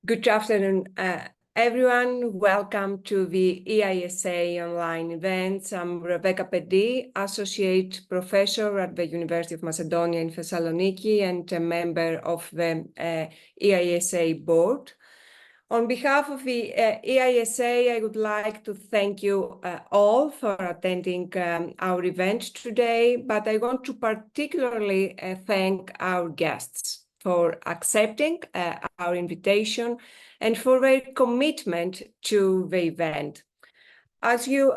Good afternoon, everyone. Welcome to the EISA online events. I'm Rebecca Peddi, Associate Professor at the University of Macedonia in Thessaloniki and a member of the EISA board. On behalf of the EISA, I would like to thank you all for attending our event today, but I want to particularly thank our guests for accepting our invitation and for their commitment to the event. As you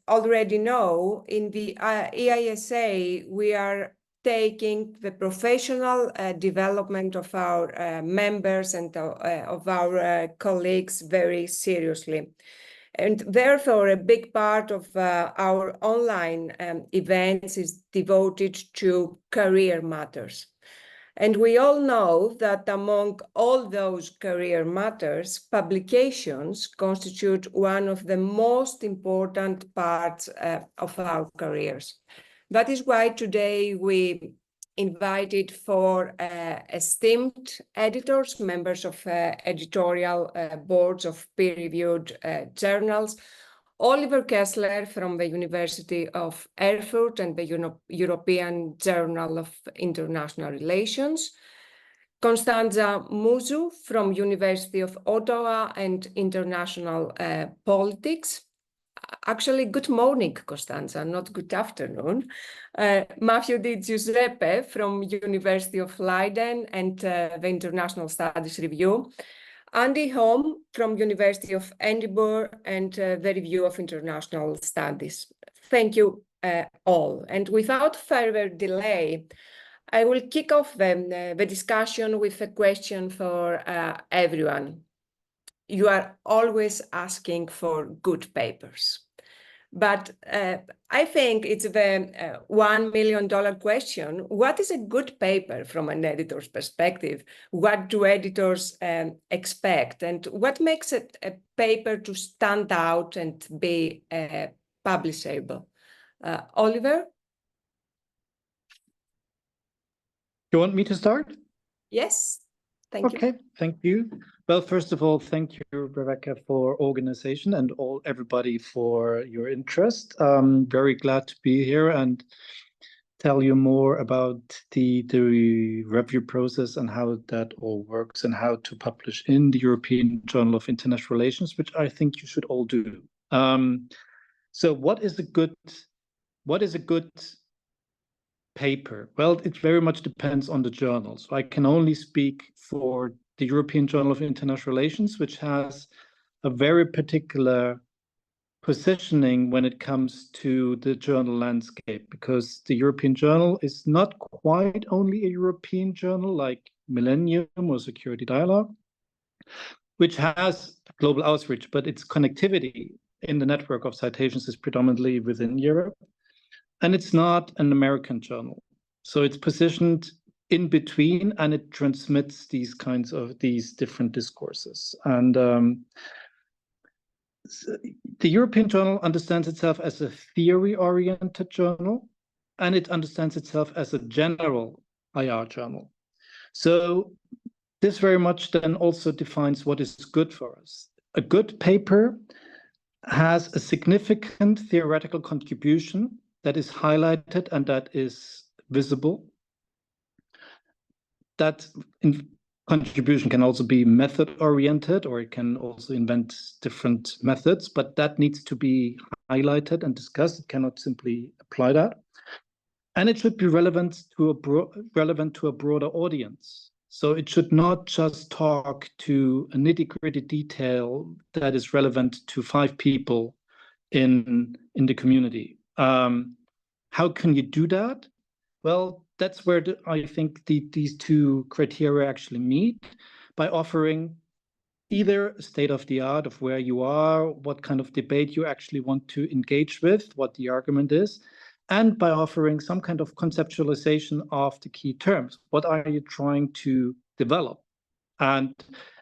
already know, in the EISA, we are taking the professional development of our members and of our colleagues very seriously. And therefore, a big part of our online events is devoted to career matters. And we all know that among all those career matters, publications constitute one of the most important parts of our careers. That is why today we invited four esteemed editors, members of editorial boards of peer-reviewed journals: Oliver Kessler from the University of Erfurt and the European Journal of International Relations, Constanza Musu from University of Ottawa and International Politics. Actually, good morning, Constanza, not good afternoon. Matthew Di Giuseppe from University of Leiden and the International Studies Review. Andy Holm from University of Edinburgh and the Review of International Studies. Thank you all. And without further delay, I will kick off the discussion with a question for everyone. You are always asking for good papers. But I think it's the $1 million question. What is a good paper from an editor's perspective? What do editors expect? And what makes a paper to stand out and be publishable? Oliver? You want me to start? Yes, thank you. Okay, thank you. Well, first of all, thank you, Rebecca, for organization and everybody for your interest. Very glad to be here and tell you more about the review process and how that all works and how to publish in the European Journal of International Relations, which I think you should all do. So what is a good paper? Well, it very much depends on the journal. So I can only speak for the European Journal of International Relations, which has a very particular positioning when it comes to the journal landscape, because the European Journal is not quite only a European journal like Millennium or Security Dialogue, which has global outreach, but its connectivity in the network of citations is predominantly within Europe. And it's not an American journal. So it's positioned in between and it transmits these different discourses. And the European Journal understands itself as a theory-oriented journal, and it understands itself as a general IR journal. So this very much then also defines what is good for us. A good paper has a significant theoretical contribution that is highlighted and that is visible. That contribution can also be method-oriented, or it can also invent different methods, but that needs to be highlighted and discussed. It cannot simply apply that. And it should be relevant to a broader audience. So it should not just talk to a nitty-gritty detail that is relevant to 5 people in the community. How can you do that? Well, that's where I think these two criteria actually meet, by offering either a state of the art of where you are, what kind of debate you actually want to engage with, what the argument is, and by offering some kind of conceptualization of the key terms. What are you trying to develop? And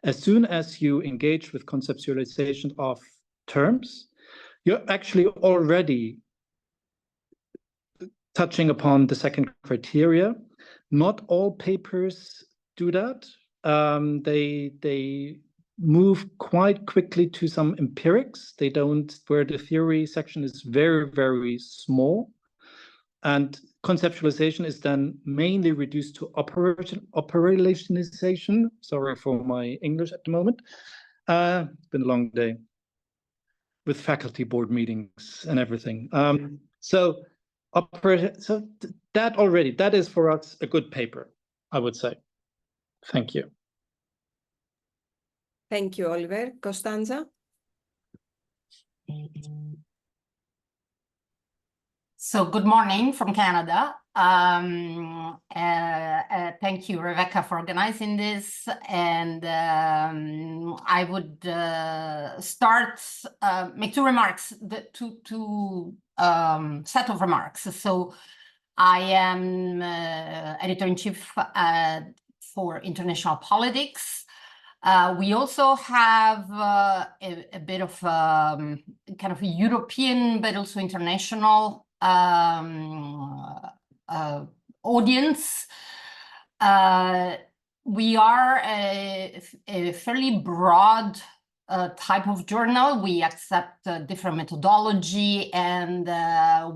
as soon as you engage with conceptualization of terms, you're actually already touching upon the second criteria. Not all papers do that. They move quite quickly to some empirics. They don't, where the theory section is very, very small. And conceptualization is then mainly reduced to operationalization. Sorry for my English at the moment. It's been a long day with faculty board meetings and everything. So that is for us a good paper, I would say. Thank you. Thank you, Oliver. Costanza? So good morning from Canada. Thank you, Rebecca, for organizing this. And I would make two remarks, two set of remarks. So I am editor-in-chief for international politics. We also have a bit of kind of a European, but also international audience. We are a fairly broad type of journal. We accept different methodology, and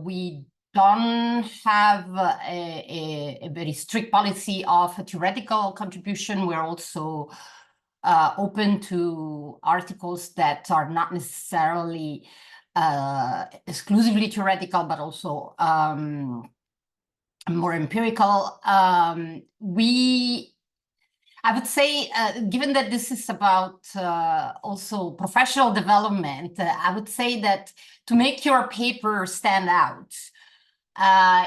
we don't have a very strict policy of a theoretical contribution. We're also open to articles that are not necessarily exclusively theoretical, but also more empirical. I would say, given that this is about also professional development, I would say that to make your paper stand out,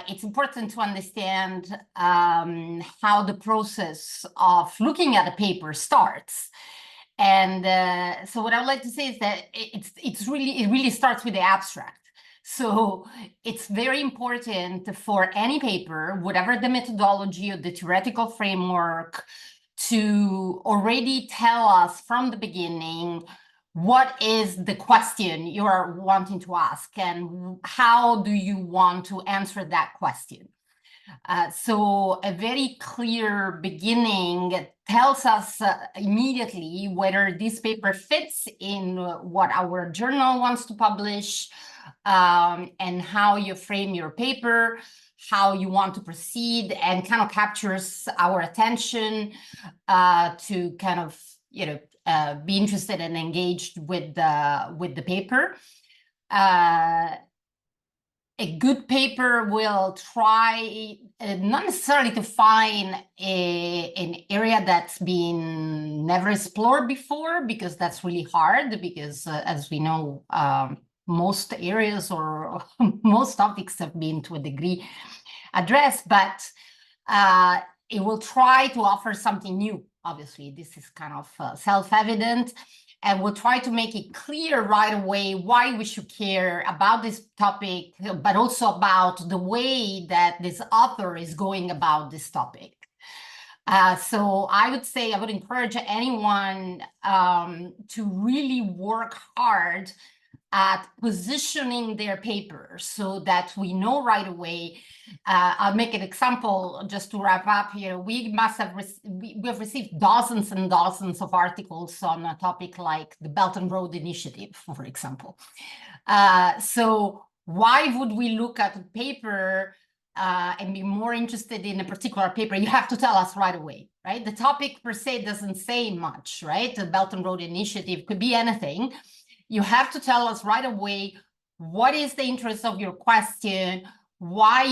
it's important to understand how the process of looking at a paper starts. And so what I would like to say is that it really starts with the abstract. So it's very important for any paper, whatever the methodology or the theoretical framework, to already tell us from the beginning what is the question you are wanting to ask and how do you want to answer that question. So a very clear beginning tells us immediately whether this paper fits in what our journal wants to publish, and how you frame your paper, how you want to proceed, and kind of captures our attention to kind of, be interested and engaged with the paper. A good paper will try not necessarily to find an area that's been never explored before, because that's really hard, because as we know, most areas or most topics have been to a degree addressed, but it will try to offer something new. Obviously, this is kind of self-evident. And we'll try to make it clear right away why we should care about this topic, but also about the way that this author is going about this topic. So I would say I would encourage anyone to really work hard at positioning their paper so that we know right away. I'll make an example just to wrap up here. We have received dozens and dozens of articles on a topic like the Belt and Road Initiative, for example. So why would we look at a paper and be more interested in a particular paper? You have to tell us right away, right? The topic per se doesn't say much, right? The Belt and Road Initiative could be anything. You have to tell us right away what is the interest of your question, why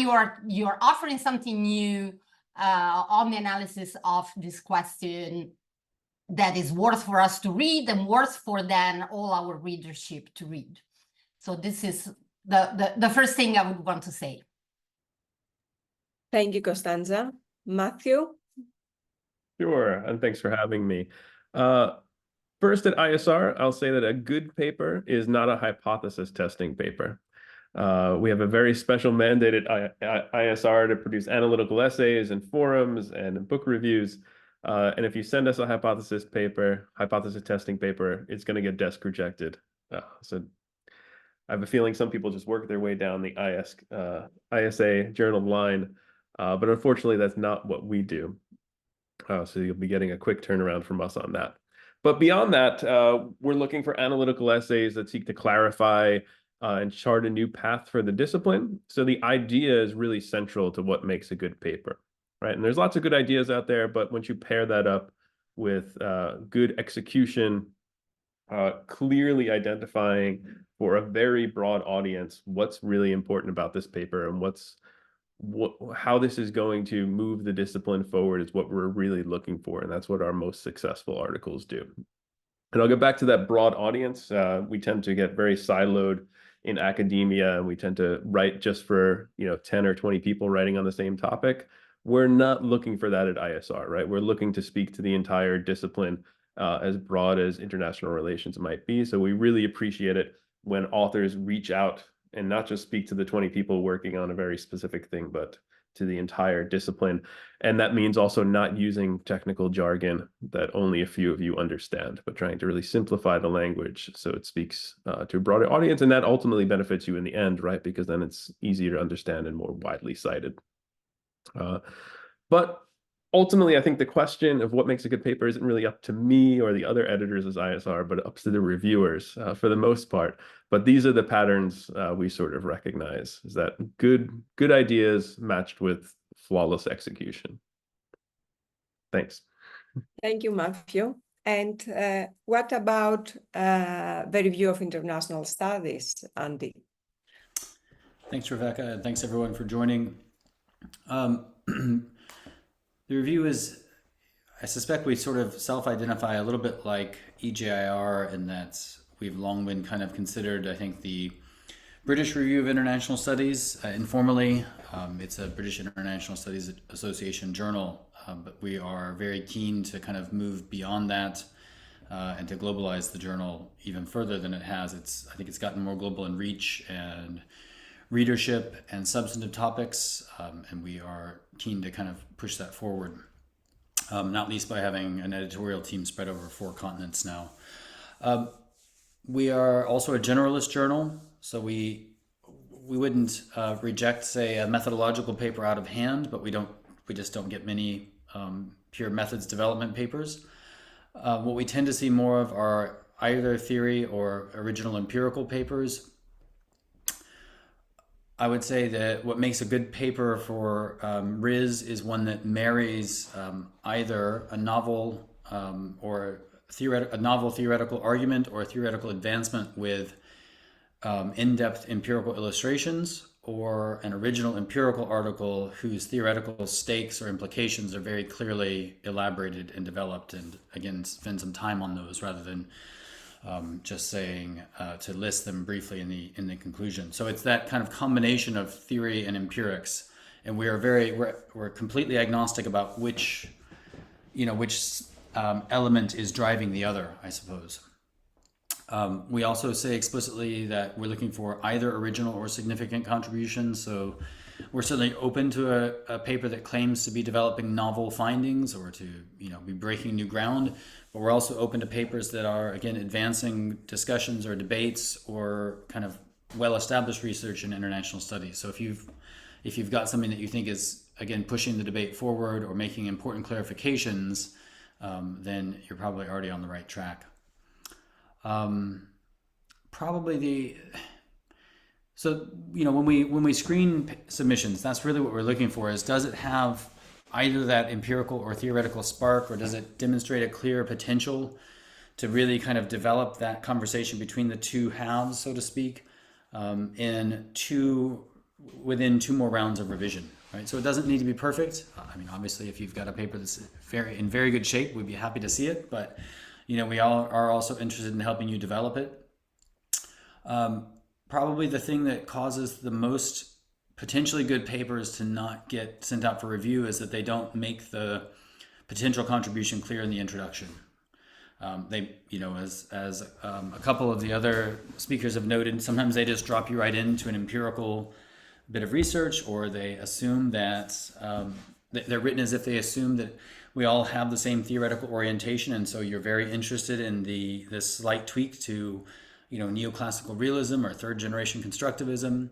you're offering something new on the analysis of this question that is worth for us to read and worth for then all our readership to read. So this is the first thing I would want to say. Thank you, Costanza. Matthew? Sure, and thanks for having me. First, at ISR, I'll say that a good paper is not a hypothesis testing paper. We have a very special mandate at ISR to produce analytical essays and forums and book reviews. And if you send us a hypothesis testing paper, it's going to get desk rejected. So I have a feeling some people just work their way down the ISA journal line, but unfortunately, that's not what we do. So you'll be getting a quick turnaround from us on that. But beyond that, we're looking for analytical essays that seek to clarify and chart a new path for the discipline. So the idea is really central to what makes a good paper, right? And there's lots of good ideas out there, but once you pair that up with good execution, clearly identifying for a very broad audience what's really important about this paper and how this is going to move the discipline forward is what we're really looking for, and that's what our most successful articles do. And I'll get back to that broad audience. We tend to get very siloed in academia, and we tend to write just for 10 or 20 people writing on the same topic. We're not looking for that at ISR, right? We're looking to speak to the entire discipline, as broad as international relations might be. So we really appreciate it when authors reach out and not just speak to the 20 people working on a very specific thing, but to the entire discipline. And that means also not using technical jargon that only a few of you understand, but trying to really simplify the language so it speaks to a broader audience. And that ultimately benefits you in the end, right? Because then it's easier to understand and more widely cited. But ultimately, I think the question of what makes a good paper isn't really up to me or the other editors as ISR, but up to the reviewers for the most part. But these are the patterns we sort of recognize, is that good ideas matched with flawless execution. Thanks. Thank you, Matthew. And what about the review of international studies, Andy? Thanks, Rebecca, and thanks everyone for joining. The review is, I suspect we sort of self-identify a little bit like EJIR in that we've long been kind of considered, I think, the British Review of International Studies informally. It's a British International Studies Association journal, but we are very keen to kind of move beyond that and to globalize the journal even further than it has. I think it's gotten more global in reach and readership and substantive topics, and we are keen to kind of push that forward, not least by having an editorial team spread over 4 continents now. We are also a generalist journal, so we wouldn't reject, say, a methodological paper out of hand, but we just don't get many pure methods development papers. What we tend to see more of are either theory or original empirical papers. I would say that what makes a good paper for RIS is one that marries either a novel or a novel theoretical argument or a theoretical advancement with in-depth empirical illustrations, or an original empirical article whose theoretical stakes or implications are very clearly elaborated and developed, and again, spend some time on those rather than just saying to list them briefly in the conclusion. So it's that kind of combination of theory and empirics, and we're completely agnostic about which element is driving the other, I suppose. We also say explicitly that we're looking for either original or significant contributions. So we're certainly open to a paper that claims to be developing novel findings or to be breaking new ground, but we're also open to papers that are, again, advancing discussions or debates or kind of well-established research in international studies. So if you've got something that you think is, again, pushing the debate forward or making important clarifications, then you're probably already on the right track. So when we screen submissions, that's really what we're looking for, is does it have either that empirical or theoretical spark, or does it demonstrate a clear potential to really kind of develop that conversation between the two halves, so to speak, within 2 more rounds of revision, right? So it doesn't need to be perfect. I mean, obviously, if you've got a paper that's in very good shape, we'd be happy to see it, but we all are also interested in helping you develop it. Probably the thing that causes the most potentially good papers to not get sent out for review is that they don't make the potential contribution clear in the introduction. As a couple of the other speakers have noted, sometimes they just drop you right into an empirical bit of research, or they assume that they're written as if they assume that we all have the same theoretical orientation, and so you're very interested in this slight tweak to neoclassical realism or third generation constructivism.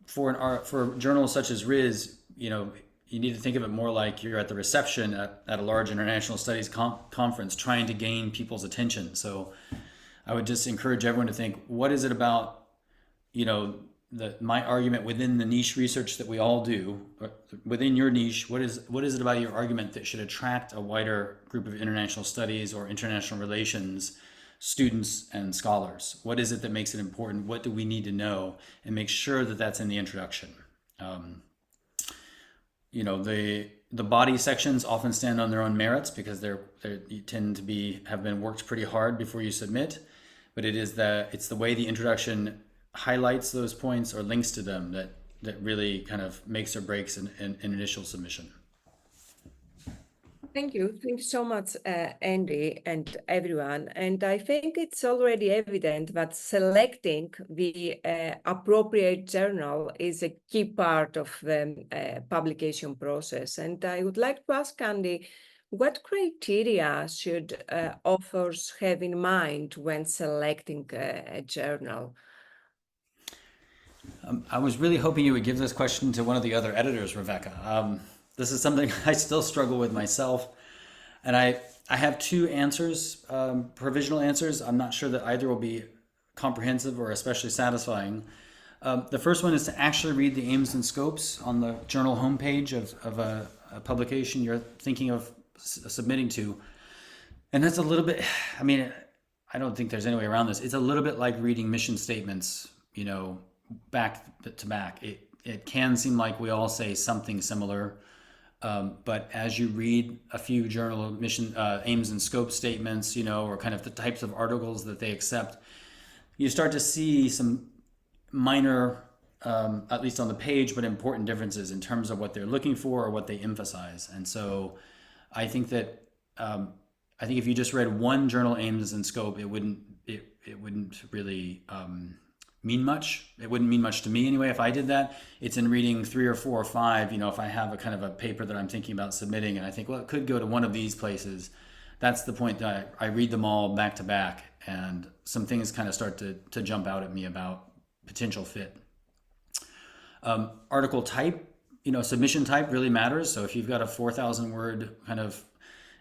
For journals such as RIS, you need to think of it more like you're at the reception at a large international studies conference trying to gain people's attention. So I would just encourage everyone to think, what is it about, my argument within the niche research that we all do, or within your niche, what is it about your argument that should attract a wider group of international studies or international relations students and scholars? What is it that makes it important? What do we need to know? And make sure that that's in the introduction. The body sections often stand on their own merits because they tend to have been worked pretty hard before you submit, but it's the way the introduction highlights those points or links to them that really kind of makes or breaks an initial submission. Thank you. Thank you so much, Andy, and everyone. And I think it's already evident that selecting the appropriate journal is a key part of the publication process. And I would like to ask Andy, what criteria should authors have in mind when selecting a journal? I was really hoping you would give this question to one of the other editors, Rebecca. This is something I still struggle with myself. And I have two answers, provisional answers. I'm not sure that either will be comprehensive or especially satisfying. The first one is to actually read the aims and scopes on the journal homepage of a publication you're thinking of submitting to. And that's a little bit, I don't think there's any way around this. It's a little bit like reading mission statements, back to back. It can seem like we all say something similar. But as you read a few journal mission aims and scope statements, or kind of the types of articles that they accept, you start to see some minor, at least on the page, but important differences in terms of what they're looking for or what they emphasize. And so I think that if you just read one journal aims and scope, it wouldn't really mean much. It wouldn't mean much to me anyway if I did that. It's in reading 3 or 4 or 5, if I have a kind of a paper that I'm thinking about submitting and I think, well, it could go to one of these places. That's the point that I read them all back to back, and some things kind of start to jump out at me about potential fit. Article type, submission type really matters. So if you've got a 4,000 word kind of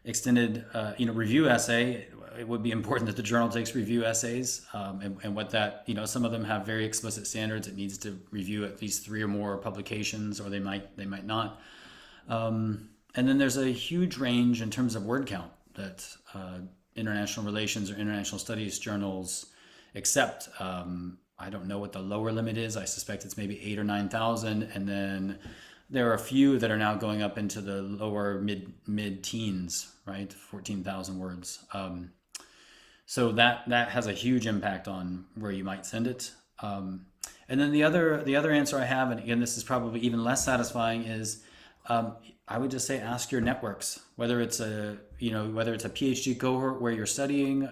extended, review essay, it would be important that the journal takes review essays, and what that, some of them have very explicit standards. It needs to review at least 3 or more publications, or they might not. And then there's a huge range in terms of word count that international relations or international studies journals accept. I don't know what the lower limit is. I suspect it's maybe 8,000 or 9,000, and then there are a few that are now going up into the lower mid teens, right? 14,000 words. So that has a huge impact on where you might send it. And then the other answer I have, and again, this is probably even less satisfying, is I would just say ask your networks, whether it's a PhD cohort where you're studying,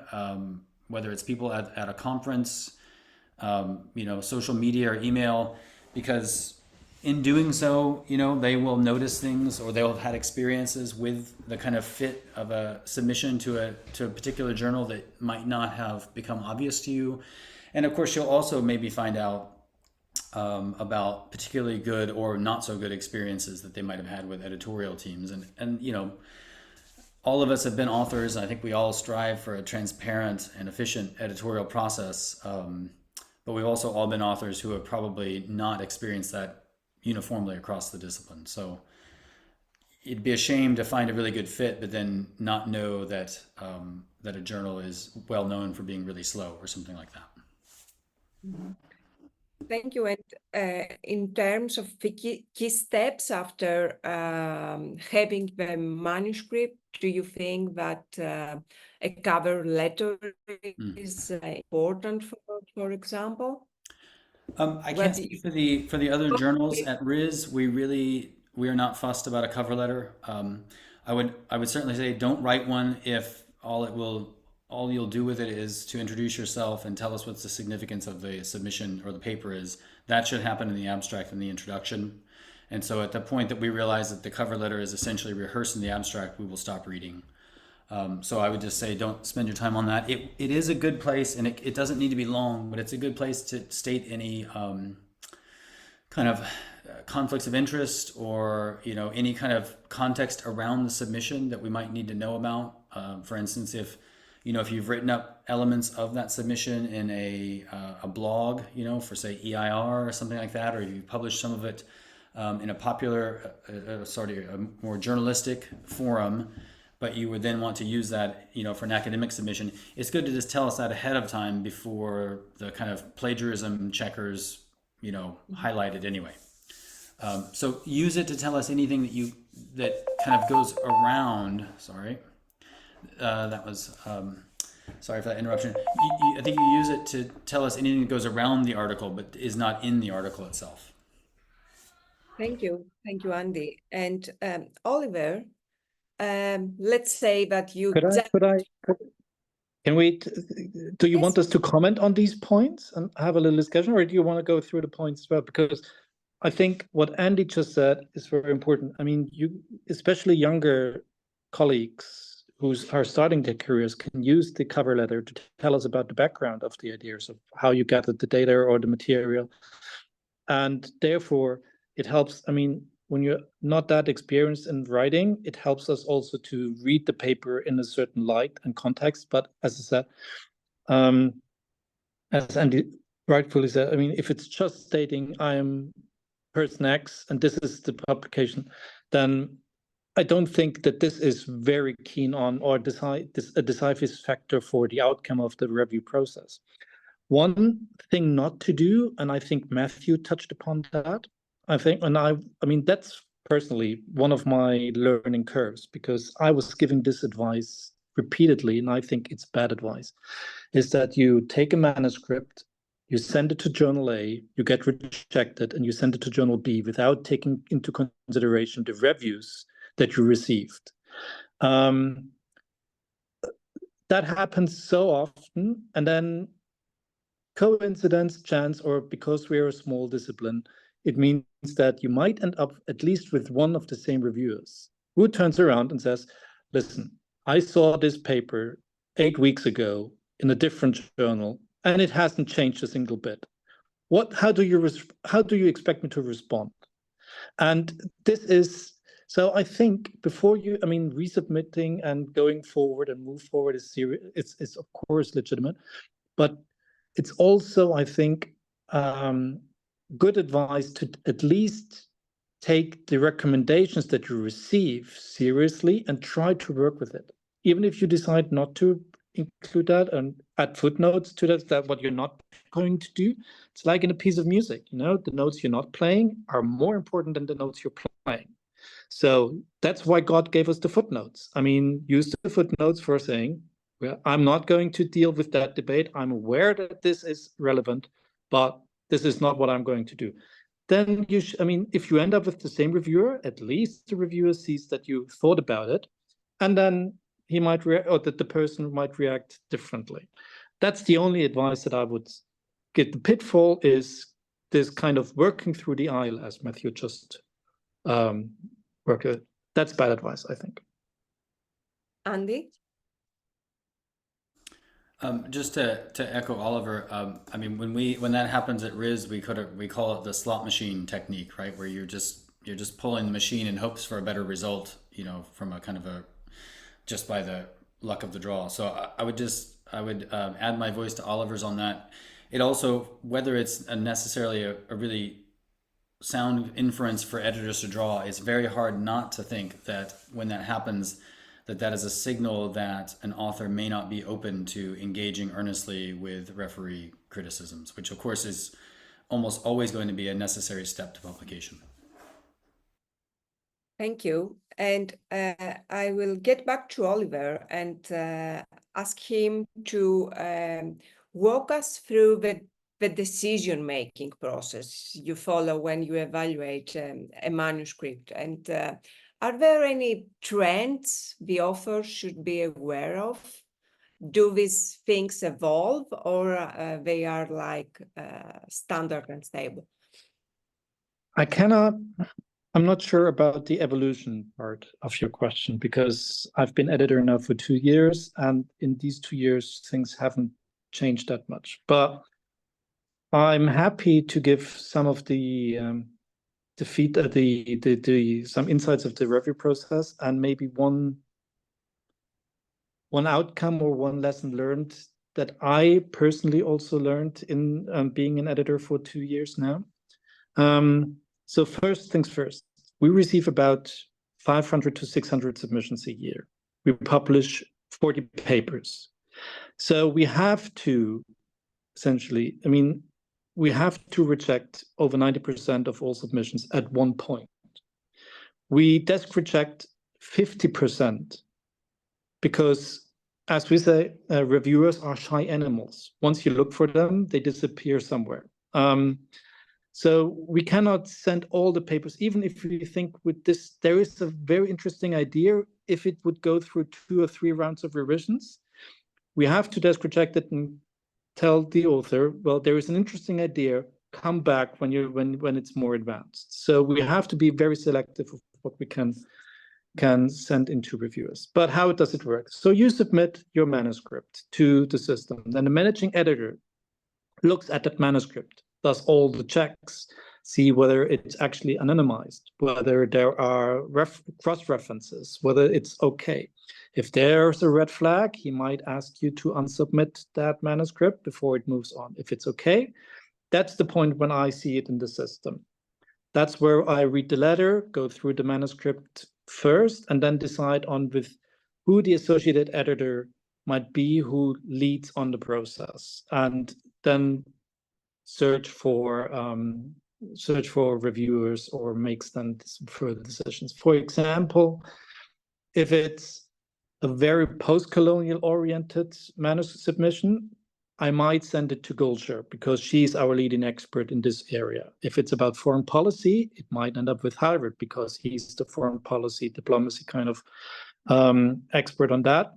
whether it's people at a conference, social media or email, because in doing so, they will notice things, or they'll have had experiences with the kind of fit of a submission to a particular journal that might not have become obvious to you. And of course, you'll also maybe find out about particularly good or not so good experiences that they might have had with editorial teams. And all of us have been authors, and I think we all strive for a transparent and efficient editorial process. But we've also all been authors who have probably not experienced that uniformly across the discipline. So it'd be a shame to find a really good fit, but then not know that that a journal is well known for being really slow or something like that. Thank you. And in terms of the key steps after having the manuscript, do you think that a cover letter is important, for example? I can't speak for the other journals at RIS. We are not fussed about a cover letter. I would certainly say don't write one if all you'll do with it is to introduce yourself and tell us what the significance of the submission or the paper is. That should happen in the abstract and the introduction. And so at the point that we realize that the cover letter is essentially rehearsing the abstract, we will stop reading. So I would just say don't spend your time on that. It is a good place, and it doesn't need to be long, but it's a good place to state any kind of conflicts of interest or, you know, any kind of context around the submission that we might need to know about. For instance, if you've written up elements of that submission in a blog, you know, for say EIR or something like that, or you publish some of it in a popular, a more journalistic forum, but you would then want to use that, you know, for an academic submission, it's good to just tell us that ahead of time before the kind of plagiarism checkers, you know, highlight it anyway. So use it to tell us anything that kind of goes around. Sorry, that was sorry for that interruption. I think you use it to tell us anything that goes around the article, but is not in the article itself. Thank you, Andy. And Oliver, let's say that you Can we, do you want us to comment on these points and have a little discussion, or do you want to go through the points as well? Because I think what Andy just said is very important. I mean, especially younger colleagues who are starting their careers can use the cover letter to tell us about the background of the ideas of how you gathered the data or the material. And therefore, it helps, I mean, when you're not that experienced in writing, it helps us also to read the paper in a certain light and context. But as I said, as Andy rightfully said, I mean, if it's just stating I am person X and this is the publication, then I don't think that this is very keen on or a decisive factor for the outcome of the review process. One thing not to do, and I think Matthew touched upon that, I think, and I mean, that's personally one of my learning curves, because I was giving this advice repeatedly, and I think it's bad advice, is that you take a manuscript, you send it to Journal A, you get rejected, and you send it to Journal B without taking into consideration the reviews that you received. That happens so often, and then coincidence, chance, or because we're a small discipline, it means that you might end up at least with one of the same reviewers who turns around and says, listen, I saw this paper 8 weeks ago in a different journal, and it hasn't changed a single bit. How do you expect me to respond? And this is, so I think before you, I mean, resubmitting and going forward and move forward is serious. It's of course legitimate, but it's also, I think, good advice to at least take the recommendations that you receive seriously and try to work with it. Even if you decide not to include that and add footnotes to that what you're not going to do. It's like in a piece of music, you know, the notes you're not playing are more important than the notes you're playing. So that's why God gave us the footnotes. I mean, use the footnotes for saying, well, I'm not going to deal with that debate. I'm aware that this is relevant, but this is not what I'm going to do. Then I mean, if you end up with the same reviewer, at least the reviewer sees that you thought about it, and then he might react, or that the person might react differently. That's the only advice that I would get. The pitfall is this kind of working through the aisle, as Matthew just worked with. That's bad advice, I think. Andy? Just to echo Oliver, I mean, when that happens at RIS, we call it the slot machine technique, right? Where you're just pulling the machine in hopes for a better result, you know, from a kind of just by the luck of the draw. So I would add my voice to Oliver's on that. It also, whether it's necessarily a really sound inference for editors to draw, it's very hard not to think that when that happens, that is a signal that an author may not be open to engaging earnestly with referee criticisms, which of course is almost always going to be a necessary step to publication. Thank you. And I will get back to Oliver and ask him to walk us through the decision-making process you follow when you evaluate a manuscript. And are there any trends the author should be aware of? Do these things evolve, or they are like standard and stable? I'm not sure about the evolution part of your question, because I've been editor now for 2 years, and in these 2 years, things haven't changed that much. But I'm happy to give some of the some insights of the review process, and maybe one outcome or one lesson learned that I personally also learned in being an editor for 2 years now. So first things first, we receive about 500 to 600 submissions a year. We publish 40 papers. So we have to essentially, we have to reject over 90% of all submissions at one point. We desk reject 50% because, as we say, reviewers are shy animals. Once you look for them, they disappear somewhere. So we cannot send all the papers, even if we think with this, there is a very interesting idea, if it would go through 2 or 3 rounds of revisions, we have to desk reject it and tell the author, well, there is an interesting idea, come back when it's more advanced. So we have to be very selective of what we can send into reviewers. But how does it work? So you submit your manuscript to the system. Then the managing editor looks at that manuscript, does all the checks, see whether it's actually anonymized, whether there are cross-references, whether it's okay. If there's a red flag, he might ask you to unsubmit that manuscript before it moves on. If it's okay, that's the point when I see it in the system. That's where I read the letter, go through the manuscript first, and then decide on with who the associated editor might be who leads on the process, and then search for reviewers or makes then further decisions. For example, if it's a very post-colonial oriented manuscript submission, I might send it to Gulsher because she's our leading expert in this area. If it's about foreign policy, it might end up with Harvard because he's the foreign policy, diplomacy kind of expert on that.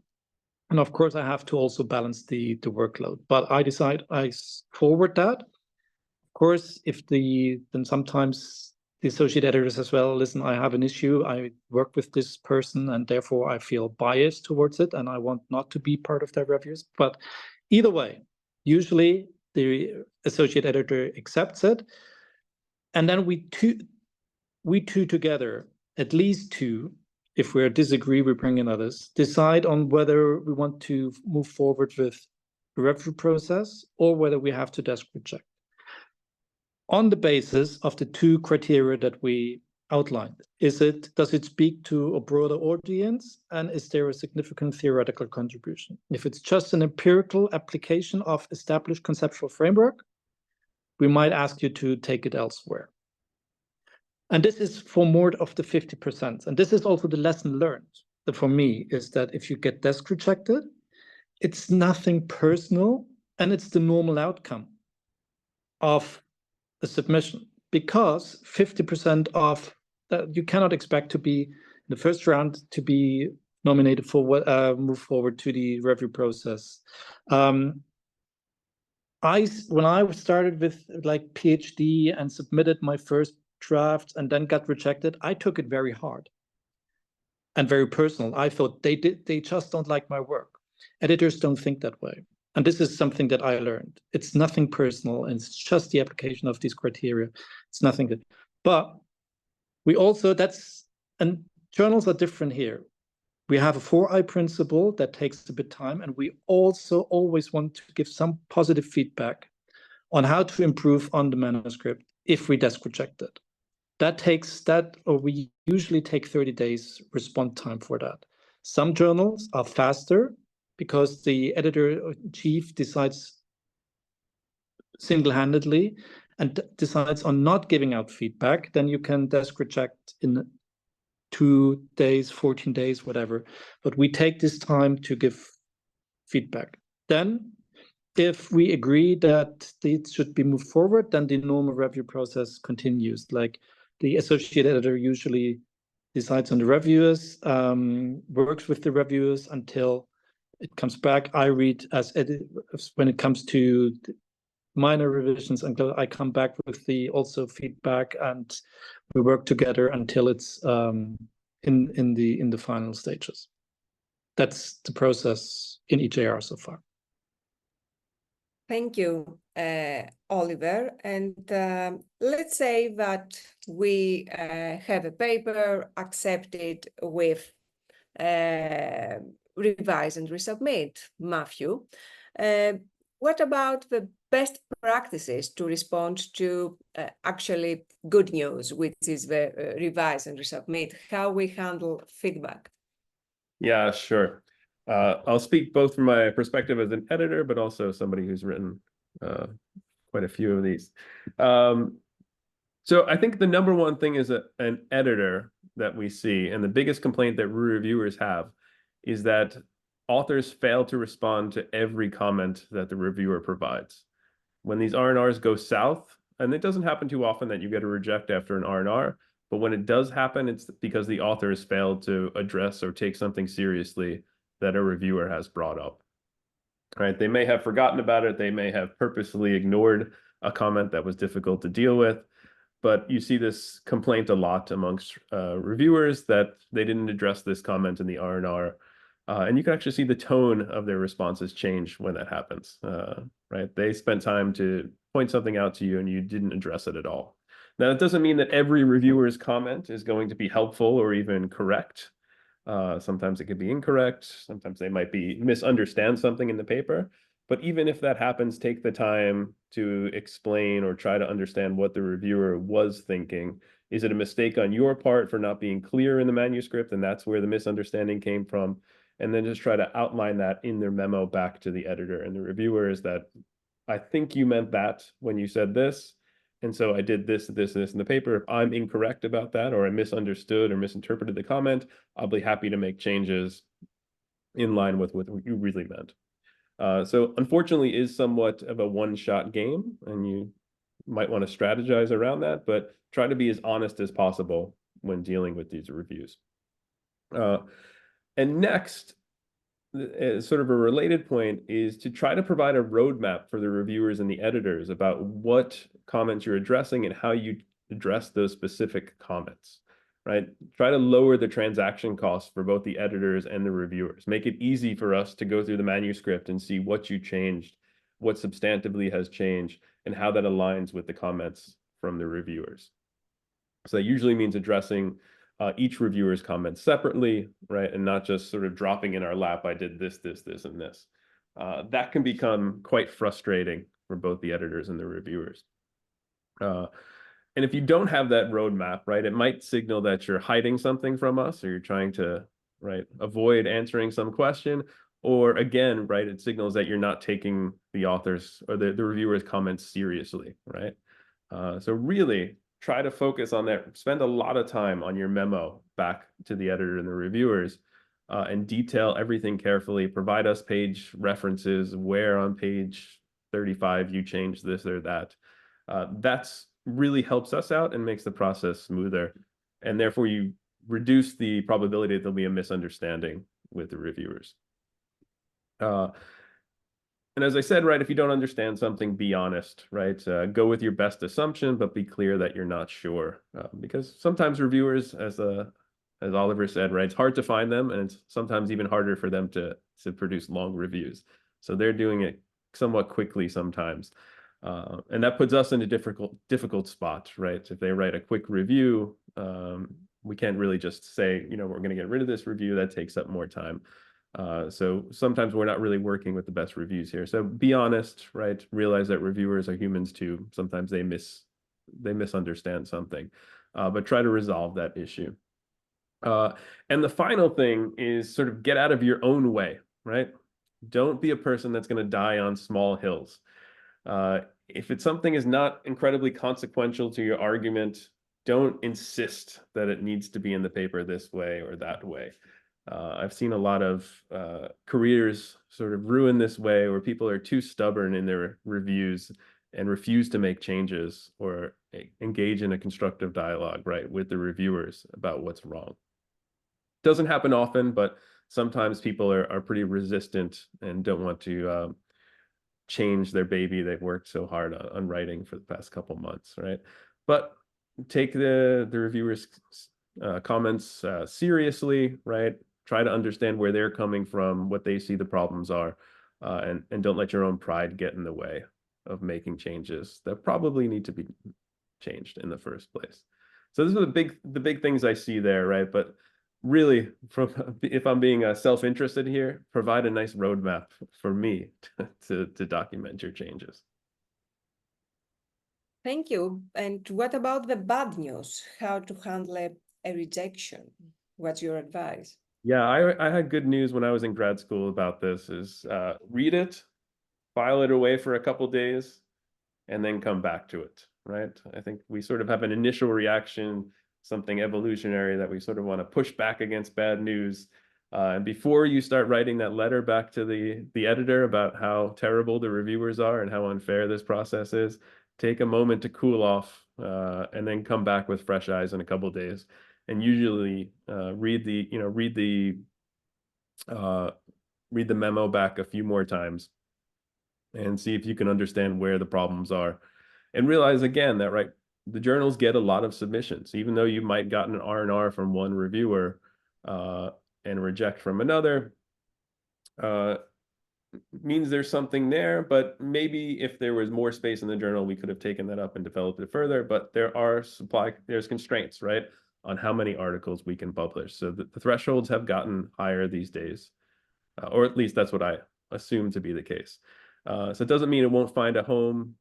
And of course, I have to also balance the workload. But I decide I forward that. Of course, then sometimes the associate editors as well, listen, I have an issue, I work with this person, and therefore I feel biased towards it, and I want not to be part of their reviews. But either way, usually the associate editor accepts it, and then we two together, at least 2, if we disagree, we bring in others, decide on whether we want to move forward with the review process or whether we have to desk reject, on the basis of the 2 criteria that we outlined. Does it speak to a broader audience, and is there a significant theoretical contribution? If it's just an empirical application of established conceptual framework, we might ask you to take it elsewhere. And this is for more of the 50%. And this is also the lesson learned for me, is that if you get desk rejected, it's nothing personal, and it's the normal outcome of a submission, because 50% of that you cannot expect to be in the first round to be nominated for move forward to the review process. When I started with like PhD and submitted my first draft and then got rejected, I took it very hard and very personal. I thought they just don't like my work. Editors don't think that way. And this is something that I learned. It's nothing personal, and it's just the application of these criteria. It's nothing good. But we also, and journals are different here. We have a 4I principle that takes a bit of time, and we also always want to give some positive feedback on how to improve on the manuscript if we desk reject it. We usually take 30 days response time for that. Some journals are faster, because the editor-in-chief decides single-handedly and decides on not giving out feedback, then you can desk reject in 2 days, 14 days, whatever. But we take this time to give feedback. Then, if we agree that it should be moved forward, then the normal review process continues. Like the associate editor usually decides on the reviewers, works with the reviewers until it comes back. I read when it comes to minor revisions, and I come back with the also feedback, and we work together until it's in the final stages. That's the process in EJR so far. Thank you, Oliver. And let's say that we have a paper accepted with revise and resubmit, Matthew. What about the best practices to respond to actually good news, which is the revise and resubmit, how we handle feedback? Yeah, sure. I'll speak both from my perspective as an editor, but also somebody who's written quite a few of these. So I think the number one thing is an editor that we see, and the biggest complaint that reviewers have is that authors fail to respond to every comment that the reviewer provides. When these R&Rs go south, and it doesn't happen too often that you get a reject after an R&R, but when it does happen, it's because the author has failed to address or take something seriously that a reviewer has brought up. Right? They may have forgotten about it. They may have purposely ignored a comment that was difficult to deal with. But you see this complaint a lot amongst reviewers that they didn't address this comment in the R&R. And you can actually see the tone of their responses change when that happens, right? They spent time to point something out to you and you didn't address it at all. Now, that doesn't mean that every reviewer's comment is going to be helpful or even correct. Sometimes it could be incorrect. Sometimes they might misunderstand something in the paper. But even if that happens, take the time to explain or try to understand what the reviewer was thinking. Is it a mistake on your part for not being clear in the manuscript, and that's where the misunderstanding came from? And then just try to outline that in their memo back to the editor and the reviewers that I think you meant that when you said this. And so I did this in the paper. If I'm incorrect about that, or I misunderstood or misinterpreted the comment, I'll be happy to make changes in line with what you really meant. So unfortunately is somewhat of a one-shot game, and you might want to strategize around that, but try to be as honest as possible when dealing with these reviews. And next, sort of a related point is to try to provide a roadmap for the reviewers and the editors about what comments you're addressing and how you address those specific comments, right? Try to lower the transaction costs for both the editors and the reviewers. Make it easy for us to go through the manuscript and see what you changed, what substantively has changed, and how that aligns with the comments from the reviewers. So that usually means addressing each reviewer's comments separately, right? And not just sort of dropping in our lap, I did this, this, this, and this. That can become quite frustrating for both the editors and the reviewers. And if you don't have that roadmap, right, it might signal that you're hiding something from us, or you're trying to, right, avoid answering some question, or again, right, it signals that you're not taking the author's or the reviewer's comments seriously, right? So really try to focus on that. Spend a lot of time on your memo back to the editor and the reviewers, and detail everything carefully. Provide us page references where on page 35 you changed this or that. That's really helps us out and makes the process smoother. And therefore you reduce the probability that there'll be a misunderstanding with the reviewers. And as I said, right, if you don't understand something, be honest, right? Go with your best assumption, but be clear that you're not sure. Because sometimes reviewers, as Oliver said, right, it's hard to find them, and it's sometimes even harder for them to produce long reviews. So they're doing it somewhat quickly sometimes. And that puts us in a difficult spot, right? If they write a quick review, we can't really just say, you know, we're going to get rid of this review. That takes up more time. So sometimes we're not really working with the best reviews here. So be honest, right? Realize that reviewers are humans too. Sometimes they misunderstand something, but try to resolve that issue. And the final thing is sort of get out of your own way, right? Don't be a person that's going to die on small hills. If it's something is not incredibly consequential to your argument, don't insist that it needs to be in the paper this way or that way. I've seen a lot of careers sort of ruin this way, where people are too stubborn in their reviews and refuse to make changes or engage in a constructive dialogue, right, with the reviewers about what's wrong. Doesn't happen often, but sometimes people are pretty resistant and don't want to change their baby they've worked so hard on writing for the past couple months, right? But take the reviewers' comments seriously, right? Try to understand where they're coming from, what they see the problems are, and don't let your own pride get in the way of making changes that probably need to be changed in the first place. So those are the big things I see there, right? But really, if I'm being self-interested here, provide a nice roadmap for me to document your changes. Thank you. And what about the bad news? How to handle a rejection? What's your advice? Yeah, I had good news when I was in grad school about this, is read it, file it away for a couple days, and then come back to it, right? I think we sort of have an initial reaction, something evolutionary, that we sort of want to push back against bad news. And before you start writing that letter back to the editor about how terrible the reviewers are and how unfair this process is, take a moment to cool off, and then come back with fresh eyes in a couple of days. And usually read the memo back a few more times and see if you can understand where the problems are. And realize again that, right, the journals get a lot of submissions. Even though you might gotten an R&R from one reviewer and reject from another, means there's something there. But maybe if there was more space in the journal, we could have taken that up and developed it further. But there's constraints, right, on how many articles we can publish. So the thresholds have gotten higher these days, or at least that's what I assume to be the case. So it doesn't mean it won't find a home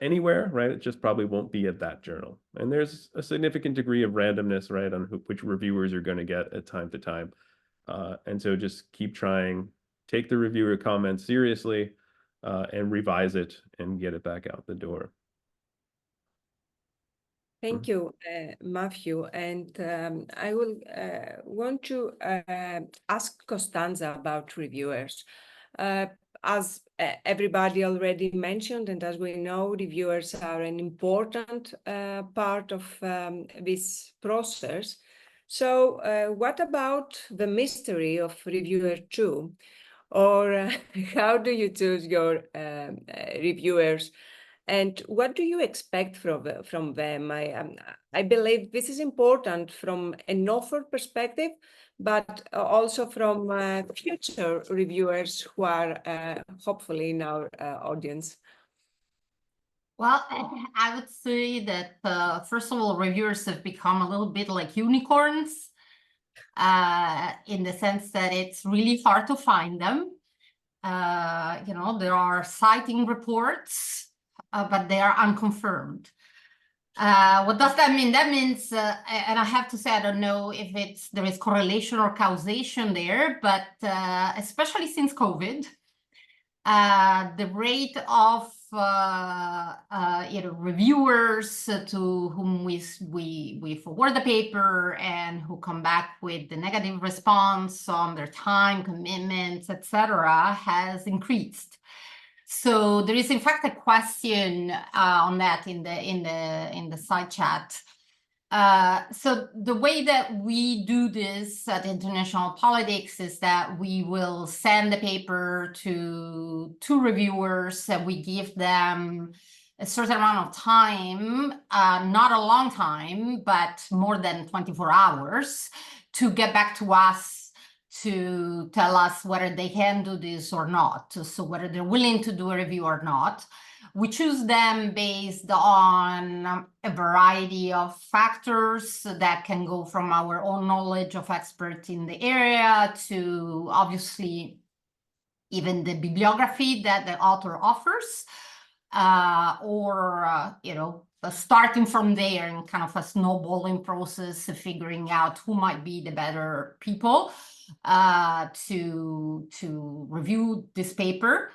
anywhere, right? It just probably won't be at that journal. And there's a significant degree of randomness, right, on which reviewers are going to get at time to time. And so just keep trying, take the reviewer comments seriously, and revise it and get it back out the door. Thank you, Matthew. And I will want to ask Costanza about reviewers. As everybody already mentioned, and as we know, reviewers are an important part of this process. So what about the mystery of reviewer 2? Or how do you choose your reviewers? And what do you expect from them? I believe this is important from an author perspective, but also from future reviewers who are hopefully in our audience. Well, I would say that, first of all, reviewers have become a little bit like unicorns, in the sense that it's really hard to find them. There are citing reports, but they are unconfirmed. What does that mean? That means, and I have to say, I don't know if there is correlation or causation there, but especially since COVID, the rate of reviewers to whom we forward the paper and who come back with the negative response on their time, commitments, etc., has increased. So there is in fact a question on that in the side chat. So the way that we do this at International Politics is that we will send the paper to 2 reviewers, and we give them a certain amount of time, not a long time, but more than 24 hours, to get back to us to tell us whether they can do this or not, so whether they're willing to do a review or not. We choose them based on a variety of factors that can go from our own knowledge of experts in the area to obviously even the bibliography that the author offers, or starting from there in kind of a snowballing process of figuring out who might be the better people to review this paper.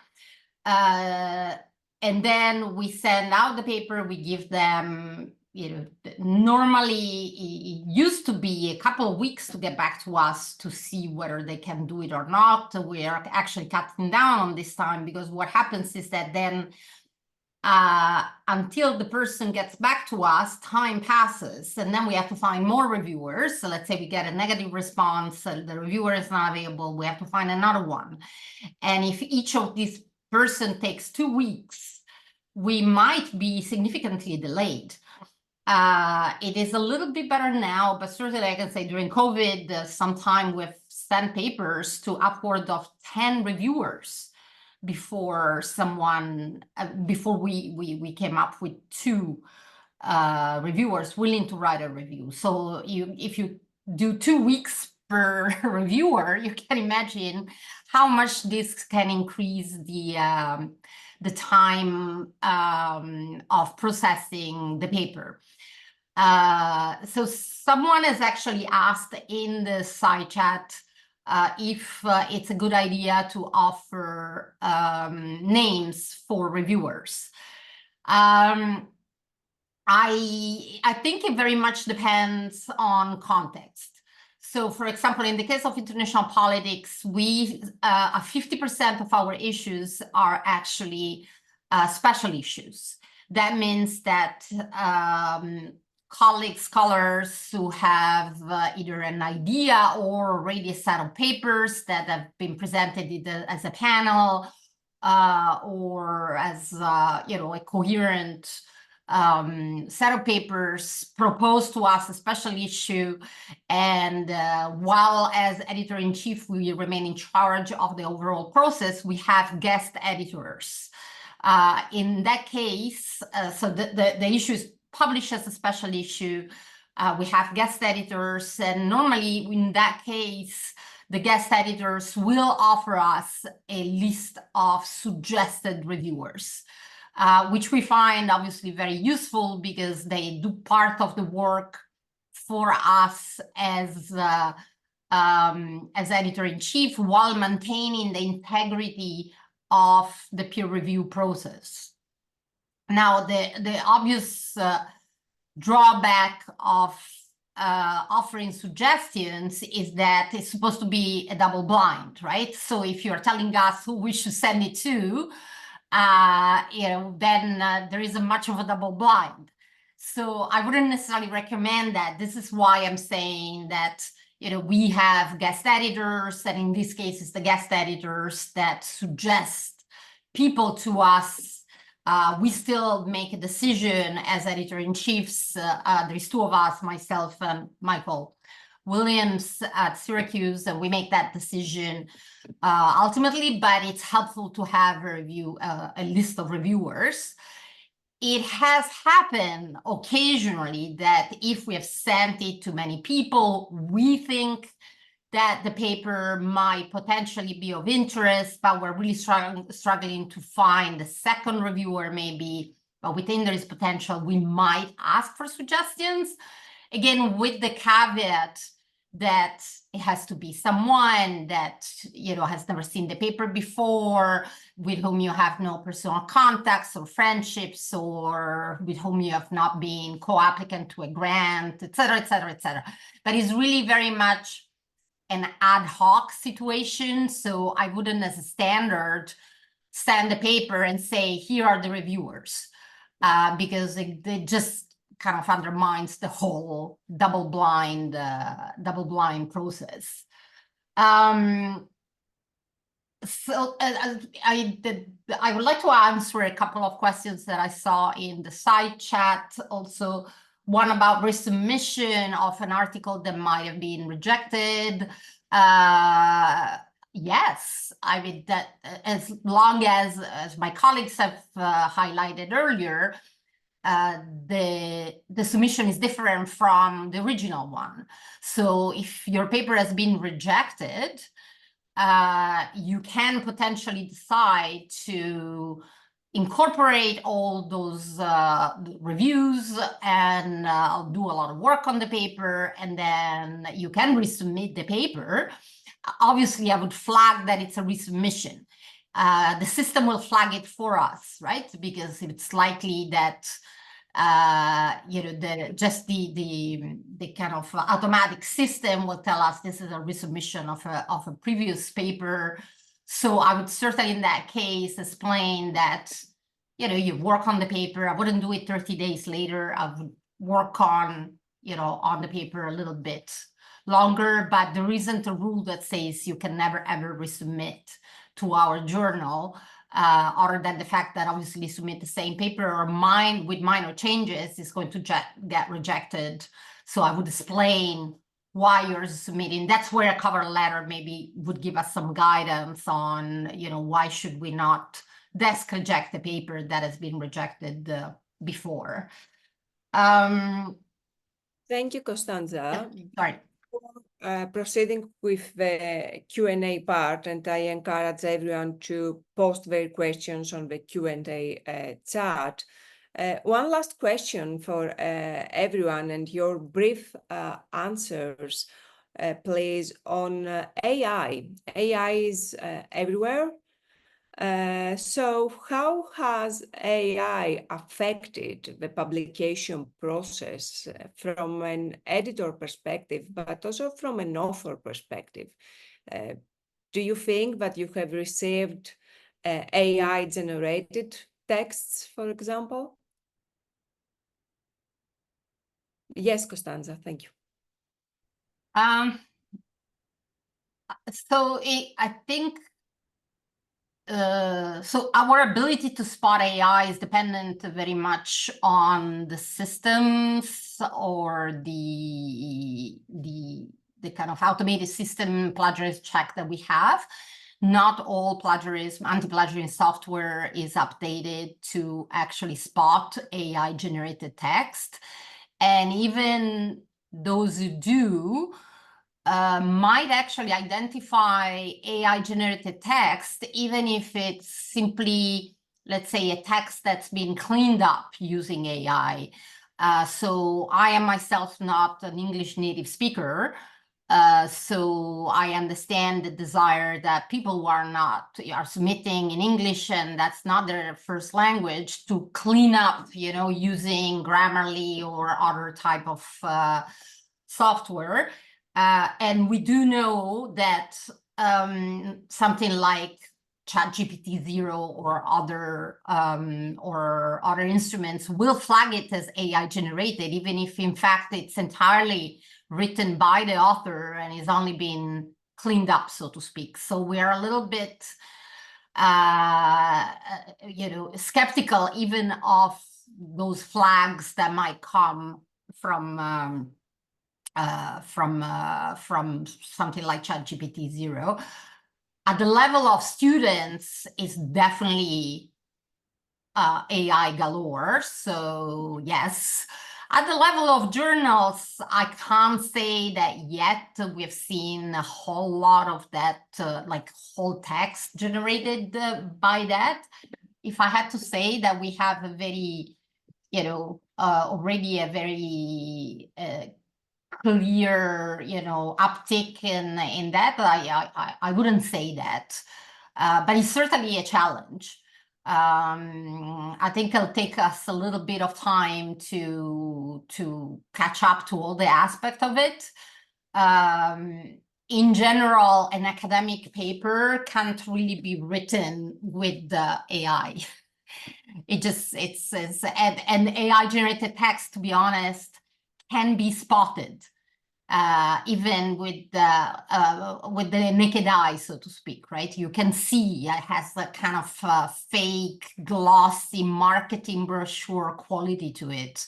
And then we send out the paper, we give them, normally it used to be a couple of weeks to get back to us to see whether they can do it or not. We are actually cutting down on this time, because what happens is that then until the person gets back to us, time passes, and then we have to find more reviewers. So let's say we get a negative response, the reviewer is not available, we have to find another one. And if each of these person takes 2 weeks, we might be significantly delayed. It is a little bit better now, but certainly I can say during COVID, sometime we've sent papers to upward of 10 reviewers before before we came up with 2 reviewers willing to write a review. So if you do 2 weeks per reviewer, you can imagine how much this can increase the time of processing the paper. So someone has actually asked in the side chat if it's a good idea to offer names for reviewers. I think it very much depends on context. So, for example, in the case of international politics, 50% of our issues are actually special issues. That means that scholars who have either an idea or already a set of papers that have been presented either as a panel or as a coherent set of papers proposed to us a special issue, and while as editor-in-chief we remain in charge of the overall process, we have guest editors. In that case, so the issue is published as a special issue. We have guest editors, and normally in that case, the guest editors will offer us a list of suggested reviewers, which we find obviously very useful because they do part of the work for us as editor-in-chief while maintaining the integrity of the peer review process. Now, the obvious drawback of offering suggestions is that it's supposed to be a double blind, right? So if you're telling us who we should send it to, then there isn't much of a double blind. So I wouldn't necessarily recommend that. This is why I'm saying that we have guest editors, and in this case, it's the guest editors that suggest people to us. We still make a decision as editor-in-chiefs. There's 2 of us, myself and Michael Williams at Syracuse, and we make that decision ultimately, but it's helpful to have a list of reviewers. It has happened occasionally that if we have sent it to many people, we think that the paper might potentially be of interest, but we're really struggling to find the second reviewer maybe, but we think there is potential, we might ask for suggestions. Again, with the caveat that it has to be someone that, has never seen the paper before, with whom you have no personal contacts or friendships, or with whom you have not been co-applicant to a grant, et cetera, et cetera, et cetera. But it's really very much an ad hoc situation. So I wouldn't, as a standard, send the paper and say, here are the reviewers, because it just kind of undermines the whole double blind process. So I would like to answer a couple of questions that I saw in the side chat. Also, one about resubmission of an article that might have been rejected. Yes, I mean, that as long as my colleagues have highlighted earlier, the submission is different from the original one. So if your paper has been rejected, you can potentially decide to incorporate all those reviews and do a lot of work on the paper, and then you can resubmit the paper. Obviously, I would flag that it's a resubmission. The system will flag it for us, right? Because it's likely that the kind of automatic system will tell us this is a resubmission of a previous paper. So I would certainly, in that case, explain that you work on the paper. I wouldn't do it 30 days later. I would work on the paper a little bit longer. But there isn't a rule that says you can never ever resubmit to our journal, other than the fact that obviously submit the same paper or with minor changes is going to get rejected. So I would explain why you're submitting. That's where a cover letter maybe would give us some guidance on, you know, why should we not desk reject a paper that has been rejected before. Thank you, Costanza. Sorry. Proceeding with the Q&A part, and I encourage everyone to post their questions on the Q&A chat. One last question for everyone, and your brief answers, please, on AI. AI is everywhere. So how has AI affected the publication process from an editor perspective, but also from an author perspective? Do you think that you have received AI-generated texts, for example? Yes, Costanza, thank you. I think so our ability to spot AI is dependent very much on the systems or the kind of automated system plagiarism check that we have. Not all plagiarism, anti-plagiarism software is updated to actually spot AI-generated text. And even those who do, might actually identify AI-generated text, even if it's simply, let's say, a text that's been cleaned up using AI. So I am myself not an English native speaker, so I understand the desire that people who are submitting in English and that's not their first language to clean up, you know, using Grammarly or other type of software. And we do know that something like ChatGPT-0 or other instruments will flag it as AI generated, even if in fact it's entirely written by the author and is only been cleaned up, so to speak. So we are a little bit, you know, skeptical even of those flags that might come from something like ChatGPT-0. At the level of students, it's definitely AI galore. So yes. At the level of journals, I can't say that yet. We've seen a whole lot of that, like whole text generated by that. If I had to say that we have a very, you know, already a very clear, you know, uptick in that, I wouldn't say that, but it's certainly a challenge. I think it'll take us a little bit of time to catch up to all the aspects of it. In general, an academic paper can't really be written with the AI. And AI generated text, to be honest, can be spotted, even with the naked eye, so to speak, right? You can see it has a kind of fake, glossy marketing brochure quality to it.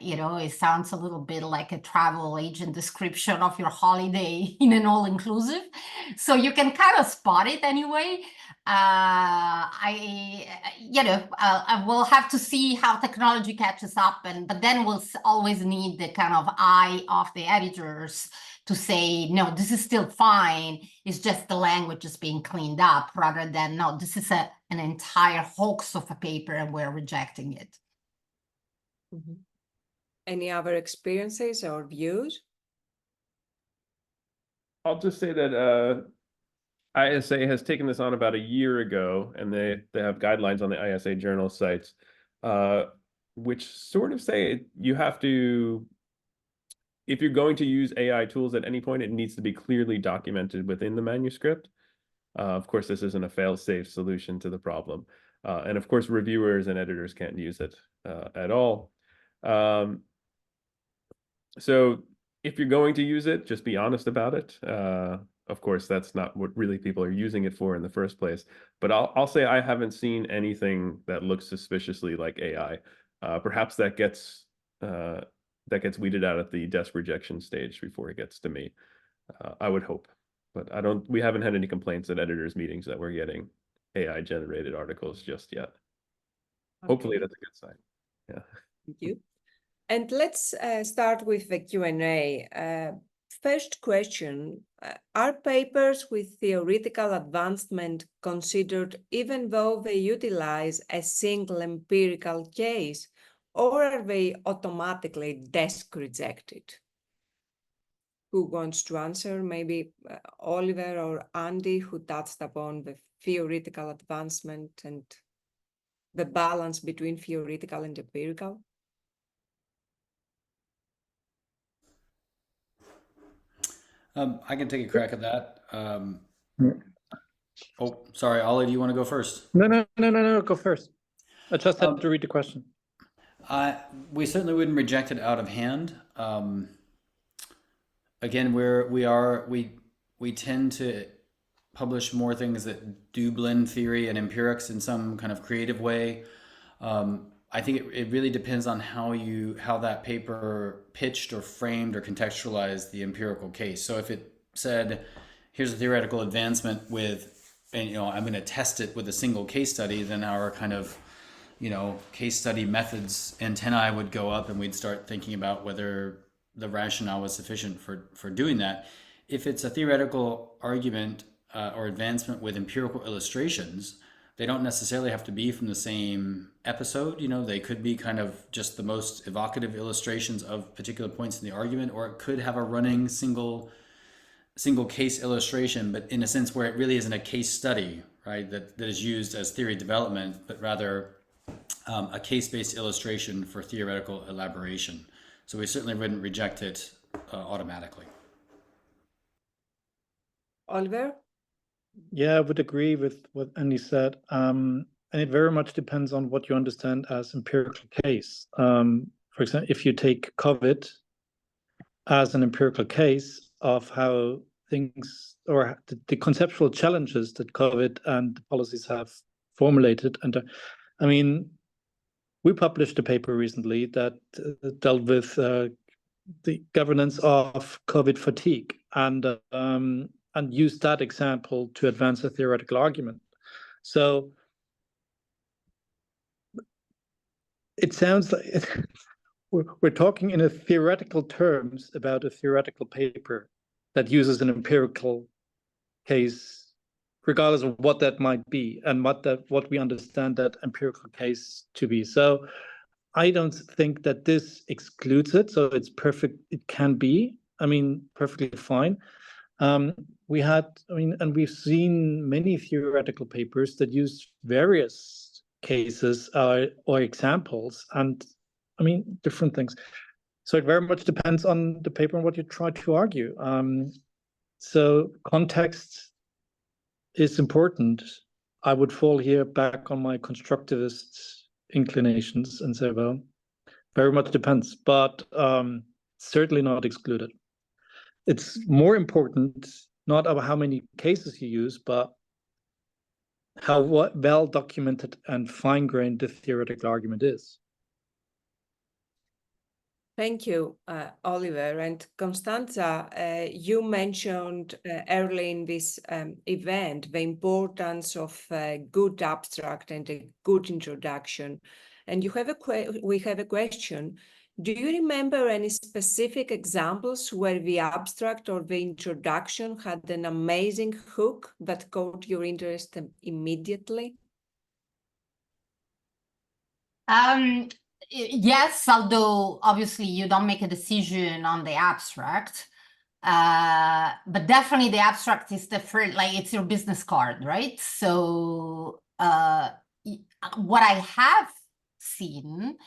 You know, it sounds a little bit like a travel agent description of your holiday in an all-inclusive. So you can kind of spot it anyway. You know, we'll have to see how technology catches up, but then we'll always need the kind of eye of the editors to say, no, this is still fine. It's just the language is being cleaned up, rather than, no, this is an entire hoax of a paper and we're rejecting it. Mm-hmm. Any other experiences or views? I'll just say that ISA has taken this on about a year ago, and they have guidelines on the ISA journal sites, which sort of say you have to, if you're going to use AI tools at any point, it needs to be clearly documented within the manuscript. Of course, this isn't a fail-safe solution to the problem. And of course, reviewers and editors can't use it at all. So if you're going to use it, just be honest about it. Of course, that's not what really people are using it for in the first place. But I'll say I haven't seen anything that looks suspiciously like AI. Perhaps that gets that gets weeded out at the desk rejection stage before it gets to me. I would hope, but we haven't had any complaints at editors' meetings that we're getting AI generated articles just yet. Okay. Hopefully that's a good sign. Yeah. Thank you. And let's start with the Q&A. First question, are papers with theoretical advancement considered even though they utilize a single empirical case, or are they automatically desk rejected? Who wants to answer? Maybe Oliver or Andy, who touched upon the theoretical advancement and the balance between theoretical and empirical? I can take a crack at that. Oh, sorry, Ollie, do you want to go first? No, go first. I just had to read the question. We certainly wouldn't reject it out of hand. Again, we tend to publish more things that do blend theory and empirics in some kind of creative way. I think it really depends on how that paper pitched or framed or contextualized the empirical case. So if it said, here's a theoretical advancement and I'm going to test it with a single case study, then our kind of, case study methods antennae would go up, and we'd start thinking about whether the rationale was sufficient for doing that. If it's a theoretical argument or advancement with empirical illustrations, they don't necessarily have to be from the same episode. They could be kind of just the most evocative illustrations of particular points in the argument, or it could have a running single case illustration, but in a sense where it really isn't a case study, right? That is used as theory development, but rather a case-based illustration for theoretical elaboration. So we certainly wouldn't reject it automatically. Oliver? Yeah, I would agree with what Andy said. And it very much depends on what you understand as empirical case. For example, if you take COVID as an empirical case of how things, or the conceptual challenges that COVID and the policies have formulated. And we published a paper recently that dealt with the governance of COVID fatigue, and used that example to advance a theoretical argument. So it sounds like we're talking in a theoretical terms about a theoretical paper that uses an empirical case, regardless of what that might be and what we understand that empirical case to be. So I don't think that this excludes it. So it's perfect. It can be, perfectly fine. And we've seen many theoretical papers that use various cases or examples and, different things. So it very much depends on the paper and what you try to argue. So context is important. I would fall here back on my constructivist inclinations and say, well, very much depends, but certainly not excluded. It's more important not about how many cases you use, but how well documented and fine-grained the theoretical argument is. Thank you, Oliver. And Constanza, you mentioned early in this event the importance of a good abstract and a good introduction. And we have a question. Do you remember any specific examples where the abstract or the introduction had an amazing hook that caught your interest immediately? Yes, although obviously you don't make a decision on the abstract, but definitely the abstract is the first, it's your business card, right? So what I have seen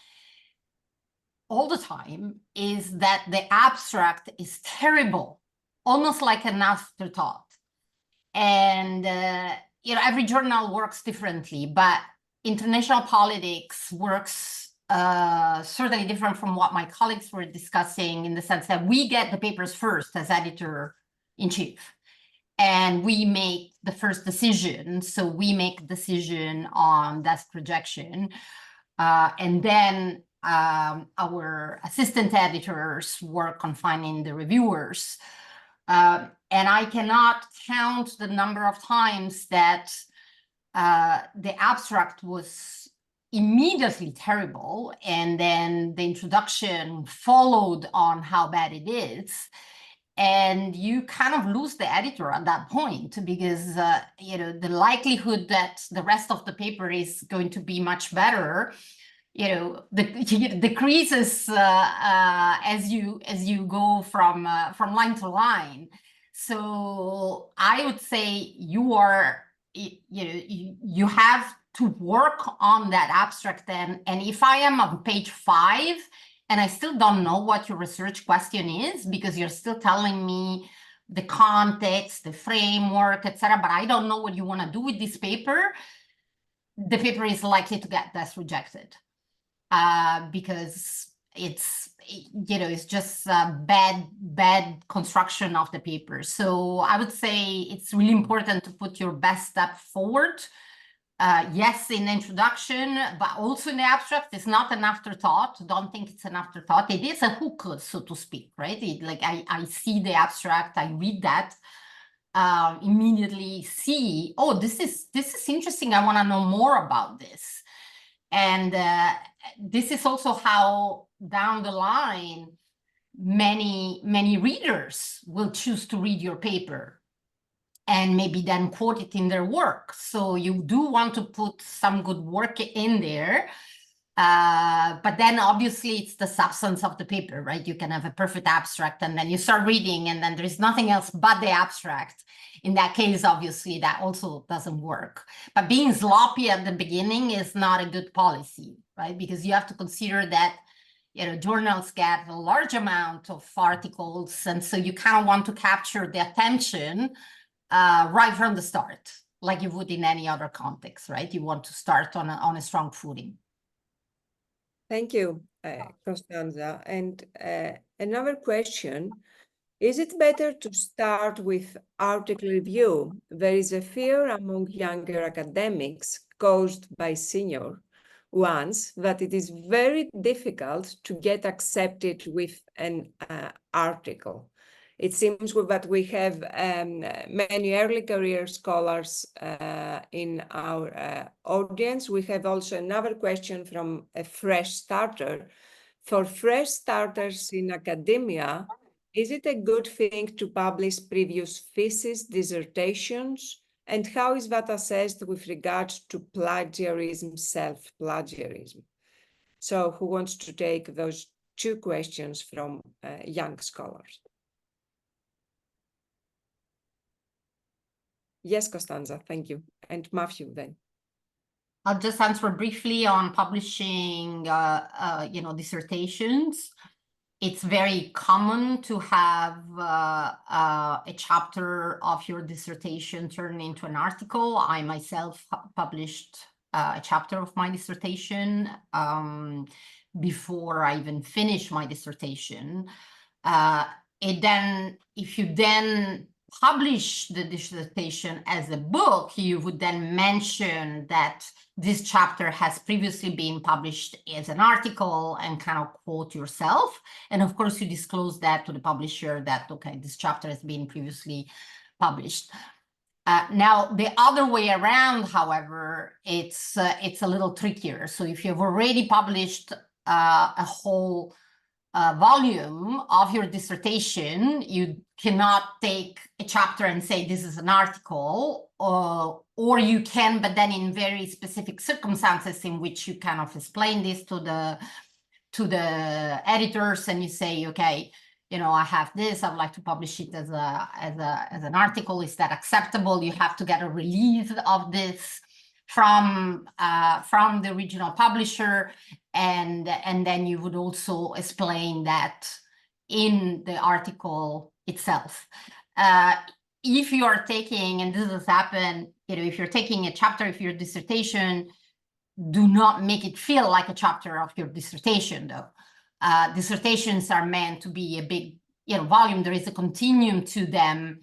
all the time is that the abstract is terrible, almost like an afterthought. And every journal works differently, but international politics works certainly different from what my colleagues were discussing, in the sense that we get the papers first as editor-in-chief, and we make the first decision. So we make a decision on desk rejection, and then our assistant editors work on finding the reviewers. And I cannot count the number of times that the abstract was immediately terrible, and then the introduction followed on how bad it is. And you kind of lose the editor at that point, because you know, the likelihood that the rest of the paper is going to be much better, you know, decreases as you go from line to line. So I would say you have to work on that abstract, and if I am on page 5 and I still don't know what your research question is, because you're still telling me the context, the framework, etc., but I don't know what you want to do with this paper, the paper is likely to get desk rejected, because it's, you know, it's just bad construction of the paper. So I would say it's really important to put your best step forward. Yes, in the introduction, but also in the abstract. It's not an afterthought. Don't think it's an afterthought. It is a hook, so to speak, right? Like I see the abstract, I read that, immediately see, oh, this is interesting. I want to know more about this. And this is also how down the line many readers will choose to read your paper and maybe then quote it in their work. So you do want to put some good work in there, but then obviously it's the substance of the paper, right? You can have a perfect abstract and then you start reading and then there's nothing else but the abstract. In that case, obviously that also doesn't work. But being sloppy at the beginning is not a good policy, right? Because you have to consider that, you know, journals get a large amount of articles, and so you kind of want to capture the attention right from the start, like you would in any other context, right? You want to start on a strong footing. Thank you, Costanza. And another question, is it better to start with article review? There is a fear among younger academics caused by senior ones that it is very difficult to get accepted with an article. It seems that we have many early career scholars in our audience. We have also another question from a fresh starter. For fresh starters in academia, is it a good thing to publish previous thesis, dissertations? And how is that assessed with regards to plagiarism, self-plagiarism? So who wants to take those two questions from young scholars? Yes, Costanza, thank you. And Matthew then. I'll just answer briefly on publishing, you know, dissertations. It's very common to have a chapter of your dissertation turned into an article. I myself published a chapter of my dissertation before I even finished my dissertation. If you then publish the dissertation as a book, you would then mention that this chapter has previously been published as an article and kind of quote yourself. And of course, you disclose that to the publisher that, okay, this chapter has been previously published. Now, the other way around, however, it's a little trickier. So if you've already published a whole volume of your dissertation, you cannot take a chapter and say this is an article, or you can, but then in very specific circumstances in which you kind of explain this to the editors, and you say, okay, you know, I have this, I'd like to publish it as an article. Is that acceptable? You have to get a release of this from the original publisher, and then you would also explain that in the article itself. If you are taking, and this has happened, you know, if you're taking a chapter of your dissertation, do not make it feel like a chapter of your dissertation, though. Dissertations are meant to be a big, you know, volume. There is a continuum to them.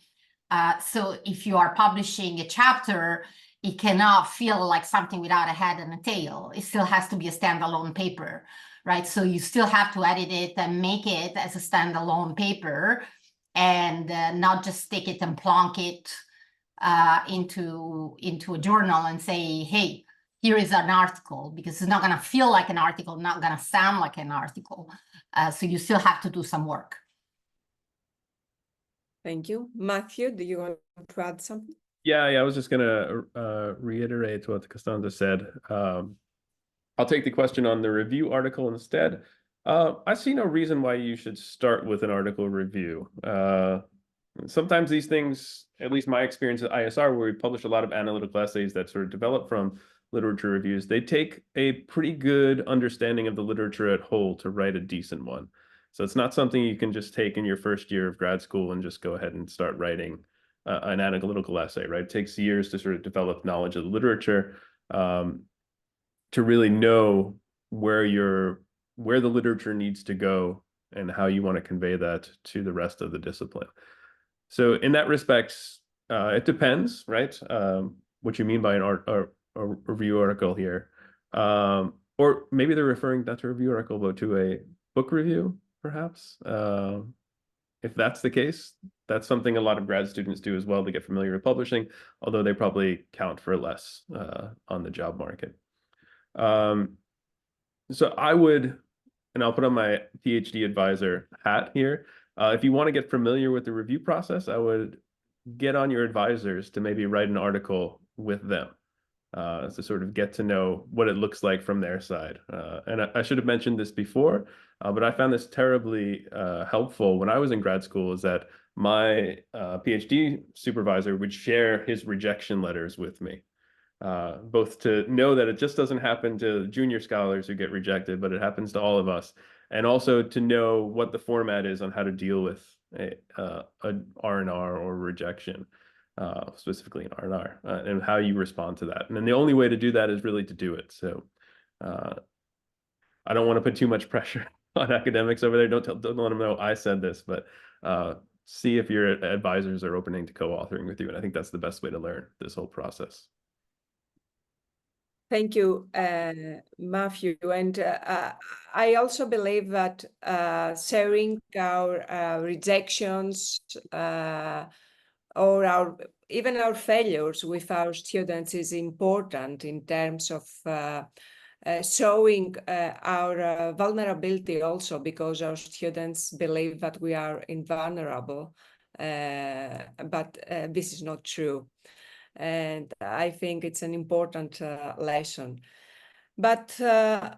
So if you are publishing a chapter, it cannot feel like something without a head and a tail. It still has to be a standalone paper. right? So you still have to edit it and make it as a standalone paper, and not just stick it and plonk it into a journal and say, hey, here is an article, because it's not going to feel like an article, not going to sound like an article. So you still have to do some work. Thank you. Matthew, do you want to add something? Yeah, I was just going to reiterate what Costanza said. I'll take the question on the review article instead. I see no reason why you should start with an article review. Sometimes these things, at least my experience at ISR, where we publish a lot of analytical essays that sort of develop from literature reviews, they take a pretty good understanding of the literature at whole to write a decent one. So it's not something you can just take in your first year of grad school and just go ahead and start writing an analytical essay, right? It takes years to sort of develop knowledge of the literature, to really know where the literature needs to go and how you want to convey that to the rest of the discipline. So in that respect, it depends, right? What you mean by a review article here. Or maybe they're referring not to a review article, but to a book review, perhaps. If that's the case, that's something a lot of grad students do as well to get familiar with publishing, although they probably count for less on the job market. So I would, and I'll put on my PhD advisor hat here. If you want to get familiar with the review process, I would get on your advisors to maybe write an article with them, to sort of get to know what it looks like from their side. And I should have mentioned this before, but I found this terribly helpful when I was in grad school, is that my PhD supervisor would share his rejection letters with me. Both to know that it just doesn't happen to junior scholars who get rejected, but it happens to all of us. And also to know what the format is on how to deal with a R&R or rejection, specifically an R&R, and how you respond to that. And then the only way to do that is really to do it. So I don't want to put too much pressure on academics over there. Don't let them know I said this, but see if your advisors are opening to co-authoring with you. And I think that's the best way to learn this whole process. Thank you, Matthew. And I also believe that sharing our rejections or even our failures with our students is important in terms of showing our vulnerability also, because our students believe that we are invulnerable, but this is not true. And I think it's an important lesson. But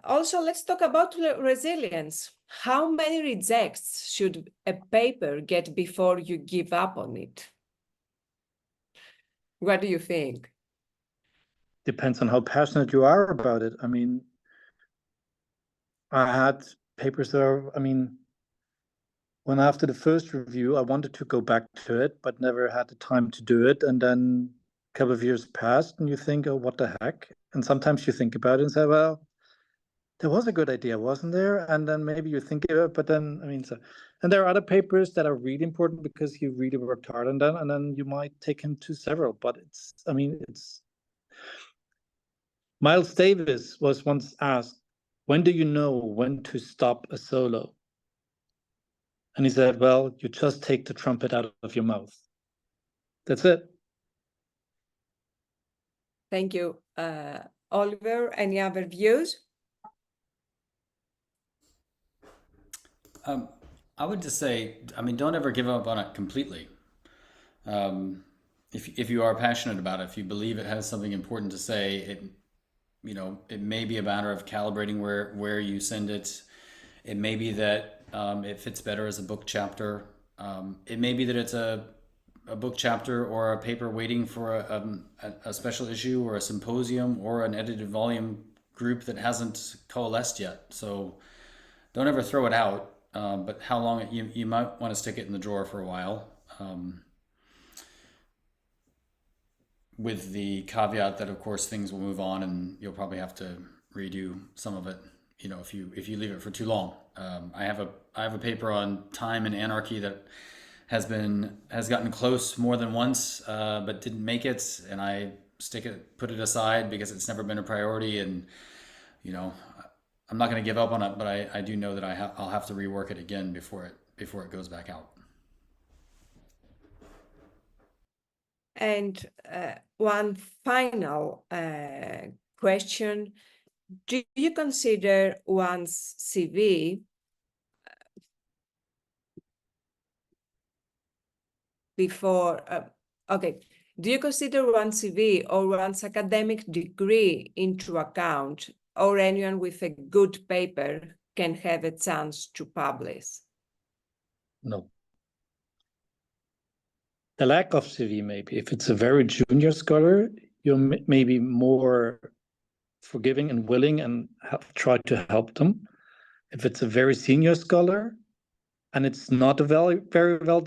also, let's talk about resilience. How many rejects should a paper get before you give up on it? What do you think? Depends on how passionate you are about it. I mean, I had papers that are, I mean, when after the first review, I wanted to go back to it, but never had the time to do it. And then a couple of years passed and you think, oh, what the heck? And sometimes you think about it and say, well, there was a good idea, wasn't there? And then maybe you think of it, but then, I mean, and there are other papers that are really important because you really worked hard on them, and then you might take him to several, but Miles Davis was once asked, when do you know when to stop a solo? And he said, well, you just take the trumpet out of your mouth. That's it. Thank you. Oliver, any other views? I would just say, I mean, don't ever give up on it completely. If you are passionate about it, if you believe it has something important to say, it may be a matter of calibrating where you send it. It may be that it fits better as a book chapter. It may be that it's a book chapter or a paper waiting for a special issue or a symposium or an edited volume group that hasn't coalesced yet. So don't ever throw it out. But how long you might want to stick it in the drawer for a while, with the caveat that of course things will move on and you'll probably have to redo some of it, if you leave it for too long. I have a paper on time and anarchy that has gotten close more than once, but didn't make it, and I put it aside because it's never been a priority, and I'm not going to give up on it, but I do know that I'll have to rework it again before it goes back out. And one final question. Do you consider one's CV before, do you consider one's CV or one's academic degree into account, or anyone with a good paper can have a chance to publish? No. The lack of CV, maybe. If it's a very junior scholar, you're maybe more forgiving and willing and try to help them. If it's a very senior scholar and it's not a very well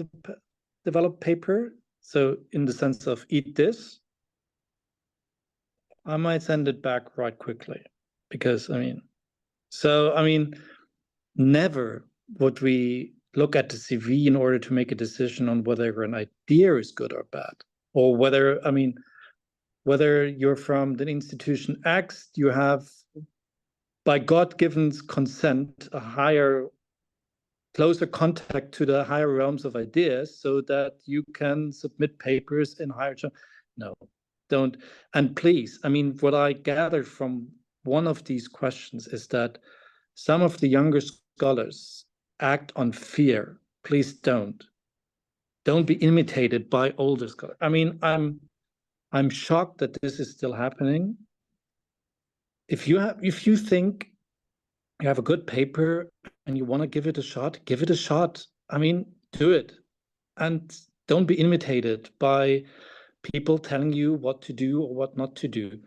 developed paper, so in the sense of eat this, I might send it back right quickly. Because, never would we look at the CV in order to make a decision on whether an idea is good or bad, or whether you're from the institution X, you have, by God-given consent, a closer contact to the higher realms of ideas, so that you can submit papers in higher. No, don't. And please, what I gathered from one of these questions is that some of the younger scholars act on fear. Please don't be imitated by older scholars. I'm shocked that this is still happening. If you think you have a good paper and you want to give it a shot, give it a shot. Do it. And don't be imitated by people telling you what to do or what not to do.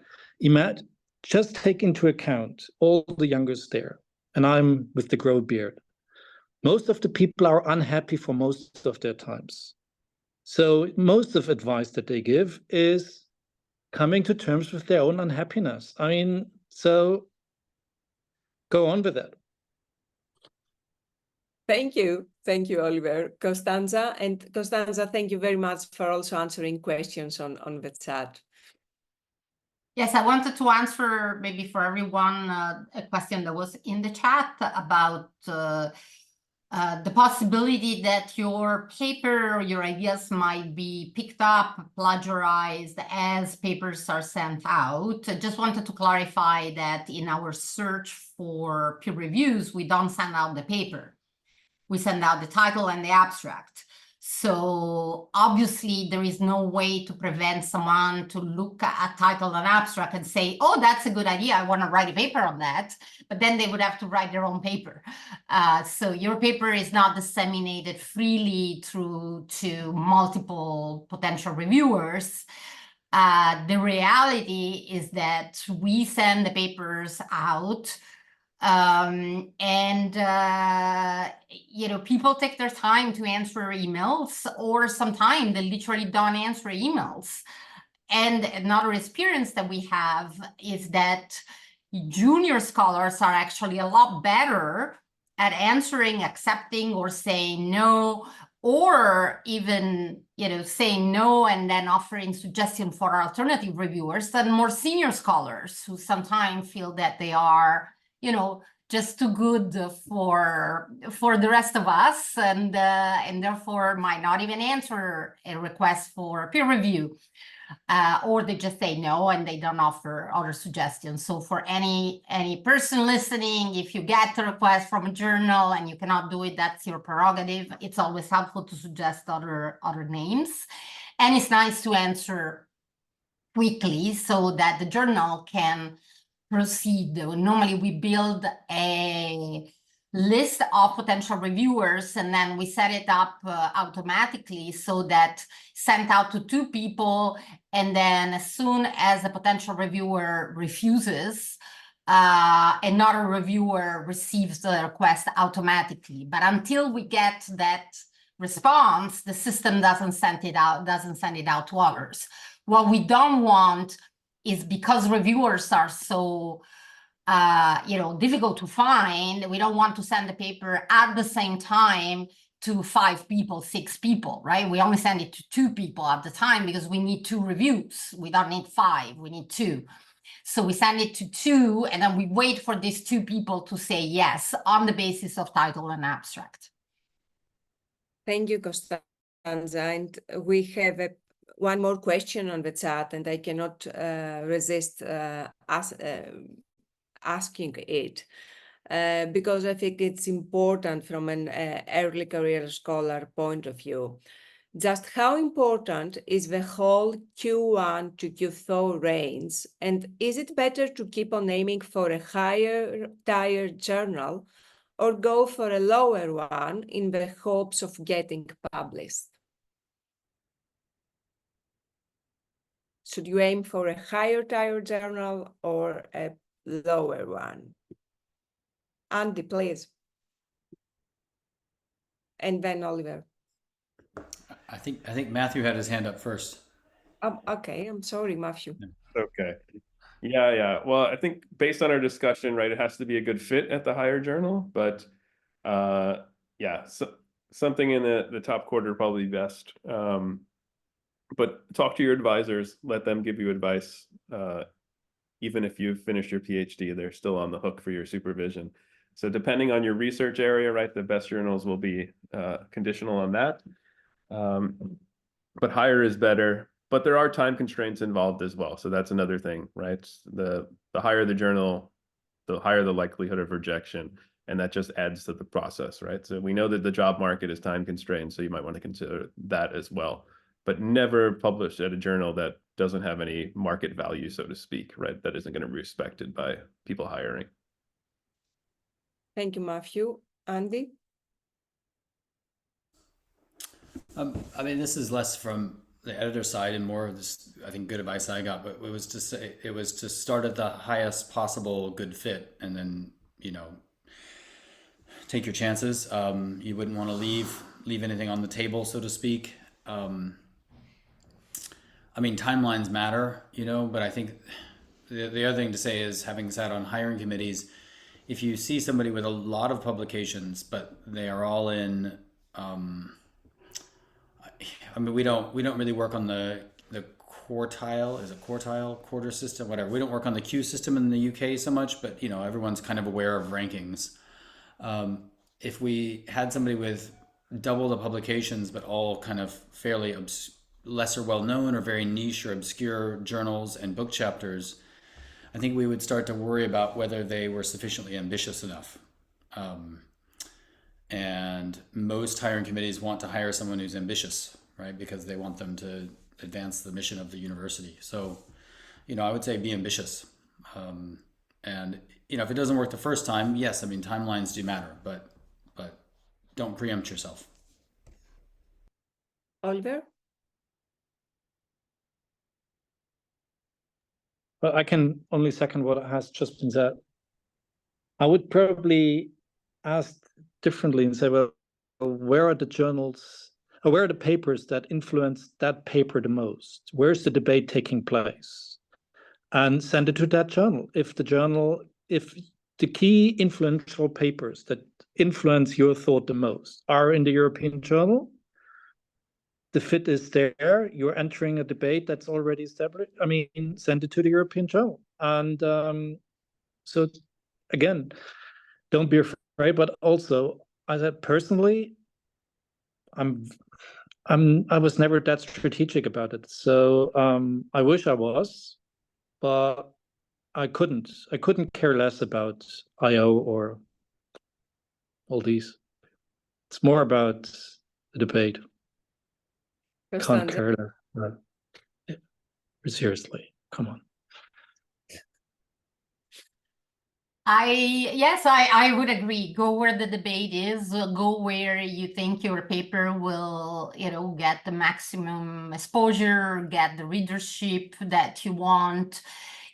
Just take into account all the youngers there. And I'm with the grow beard. Most of the people are unhappy for most of their times. So most of advice that they give is coming to terms with their own unhappiness. So go on with it. Thank you, Oliver. Costanza, thank you very much for also answering questions on the chat. Yes, I wanted to answer maybe for everyone a question that was in the chat about the possibility that your paper or your ideas might be picked up, plagiarized as papers are sent out. I just wanted to clarify that in our search for peer reviews, we don't send out the paper. We send out the title and the abstract. So obviously there is no way to prevent someone to look at a title and abstract and say, oh, that's a good idea, I want to write a paper on that. But then they would have to write their own paper. So your paper is not disseminated freely to multiple potential reviewers. The reality is that we send the papers out, people take their time to answer emails, or sometimes they literally don't answer emails. And another experience that we have is that junior scholars are actually a lot better at answering, accepting, or saying no, or even saying no and then offering suggestions for alternative reviewers than more senior scholars, who sometimes feel that they are just too good for the rest of us, and therefore might not even answer a request for peer review, or they just say no and they don't offer other suggestions. So for any person listening, if you get a request from a journal and you cannot do it, that's your prerogative. It's always helpful to suggest other names, and it's nice to answer quickly so that the journal can proceed. Normally we build a list of potential reviewers, and then we set it up automatically so that sent out to 2 people, and then as soon as a potential reviewer refuses, another reviewer receives the request automatically. But until we get that response, the system doesn't send it out to others. What we don't want is, because reviewers are so difficult to find, we don't want to send the paper at the same time to 5 people, 6 people, right? We only send it to 2 people at the time because we need 2 reviews. We don't need 5, we need 2. So we send it to 2, and then we wait for these 2 people to say yes on the basis of title and abstract. Thank you, Costanza. And we have one more question on the chat, and I cannot resist asking it. Because I think it's important from an early career scholar point of view. Just how important is the whole Q1 to Q4 range? And is it better to keep on aiming for a higher tier journal or go for a lower one in the hopes of getting published? Should you aim for a higher tier journal or a lower one? Andy, please. And then Oliver. I think Matthew had his hand up first. Okay, I'm sorry, Matthew. Okay. Yeah. Well, I think based on our discussion, right, it has to be a good fit at the higher journal, but yeah, so something in the top quarter probably best. But talk to your advisors, let them give you advice. Even if you've finished your PhD, they're still on the hook for your supervision. So depending on your research area, right, the best journals will be conditional on that. But higher is better. But there are time constraints involved as well. So that's another thing, right? The higher the journal, the higher the likelihood of rejection. And that just adds to the process, right? So we know that the job market is time constrained, so you might want to consider that as well. But never publish at a journal that doesn't have any market value, so to speak, right? That isn't going to be respected by people hiring. Thank you, Matthew. Andy? I mean, this is less from the editor side and more of this, I think, good advice I got, but it was to start at the highest possible good fit and then, take your chances. You wouldn't want to leave anything on the table, so to speak. I mean, timelines matter, but I think the other thing to say is, having sat on hiring committees, if you see somebody with a lot of publications, but they are all in, I mean, we don't really work on the quartile, is it quarter system, whatever. We don't work on the Q system in the UK so much, but everyone's kind of aware of rankings. If we had somebody with double the publications, but all kind of fairly lesser well-known or very niche or obscure journals and book chapters, I think we would start to worry about whether they were sufficiently ambitious enough. And most hiring committees want to hire someone who's ambitious, right? Because they want them to advance the mission of the university. So, I would say be ambitious. And, if it doesn't work the first time, yes, I mean, timelines do matter, but don't preempt yourself. Oliver? Well, I can only second what has just been said. I would probably ask differently and say, well, where are the journals, or where are the papers that influence that paper the most? Where's the debate taking place? And send it to that journal. If the key influential papers that influence your thought the most are in the European journal, the fit is there, you're entering a debate that's already established, I mean, send it to the European journal. And so again, don't be afraid, but also, I said personally, I was never that strategic about it. So I wish I was, but I couldn't care less about IO or all these. It's more about the debate. Can't care less. Seriously, come on. I would agree. Go where the debate is. Go where you think your paper will, get the maximum exposure, get the readership that you want.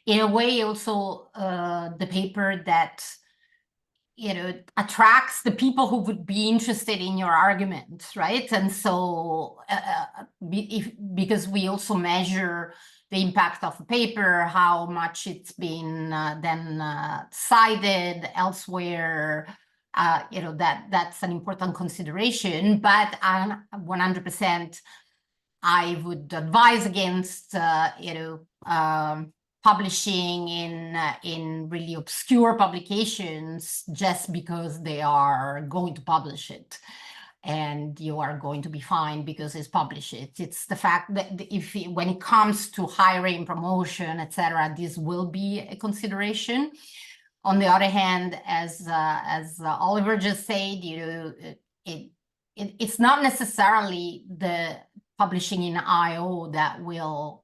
In a way, also the paper that attracts the people who would be interested in your argument, right? And so because we also measure the impact of a paper, how much it's been then cited elsewhere, that's an important consideration. But 100%, I would advise against, publishing in really obscure publications just because they are going to publish it, and you are going to be fine because it's published. It's the fact that when it comes to hiring, promotion, etc., this will be a consideration. On the other hand, as Oliver just said, it's not necessarily the publishing in IO that will,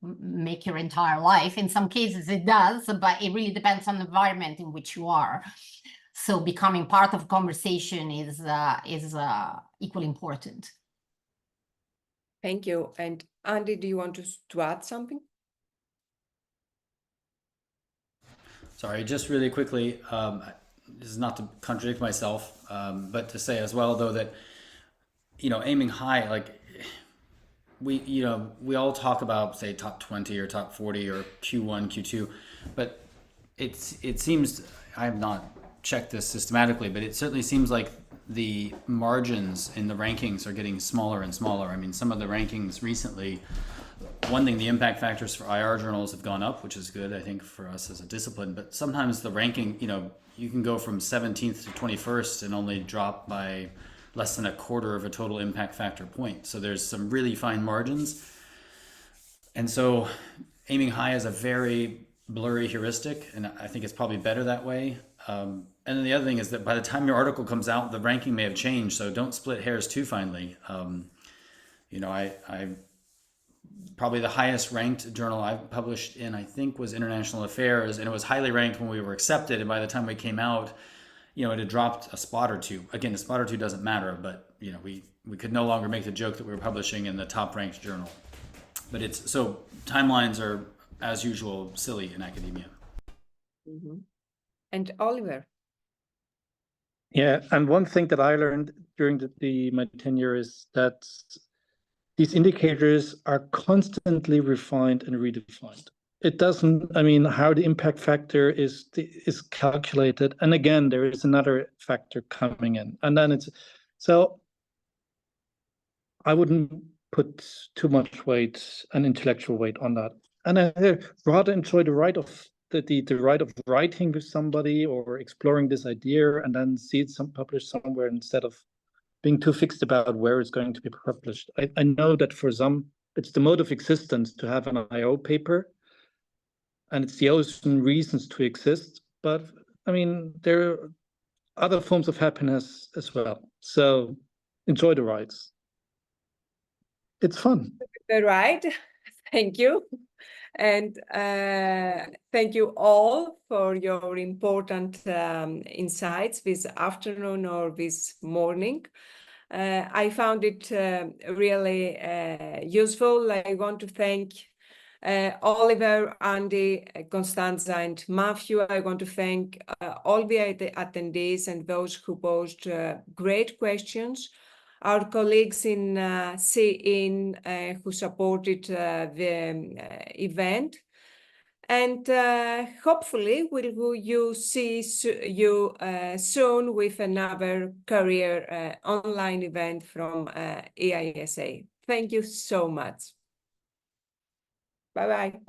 make your entire life. In some cases it does, but it really depends on the environment in which you are. So becoming part of conversation is equally important. Thank you. And Andy, do you want to add something? Sorry, just really quickly, this is not to contradict myself, but to say as well, though, that, aiming high, like we all talk about, say, top 20 or top 40 or Q1, Q2, but it seems, I have not checked this systematically, but it certainly seems like the margins in the rankings are getting smaller and smaller. I mean, some of the rankings recently, one thing, the impact factors for IR journals have gone up, which is good, I think, for us as a discipline. But sometimes the ranking, you can go from 17th to 21st and only drop by less than a quarter of a total impact factor point. So there's some really fine margins. And so aiming high is a very blurry heuristic, and I think it's probably better that way. And then the other thing is that by the time your article comes out, the ranking may have changed. So don't split hairs too finely. I probably the highest ranked journal I've published in, I think, was International Affairs, and it was highly ranked when we were accepted. And by the time we came out, it had dropped a spot or two. Again, a spot or two doesn't matter, but we could no longer make the joke that we were publishing in the top ranked journal. But so timelines are, as usual, silly in academia. Mm-hmm. And Oliver? Yeah, and one thing that I learned during my tenure is that these indicators are constantly refined and redefined. It doesn't, how the impact factor is calculated. And again, there is another factor coming in. And then so I wouldn't put too much weight and intellectual weight on that. And I rather enjoy the right of the right of writing with somebody or exploring this idea and then see it published somewhere instead of being too fixed about where it's going to be published. I know that for some, it's the mode of existence to have an IO paper, and it's the own reasons to exist. But there are other forms of happiness as well. So enjoy the rides. It's fun. The ride. Thank you. And thank you all for your important insights this afternoon or this morning. I found it really useful. I want to thank Oliver, Andy, Constanza, and Matthew. I want to thank all the attendees and those who posed great questions. Our colleagues in CIN who supported the event. And hopefully we'll see you soon with another career online event from EISA. Thank you so much. Bye-bye.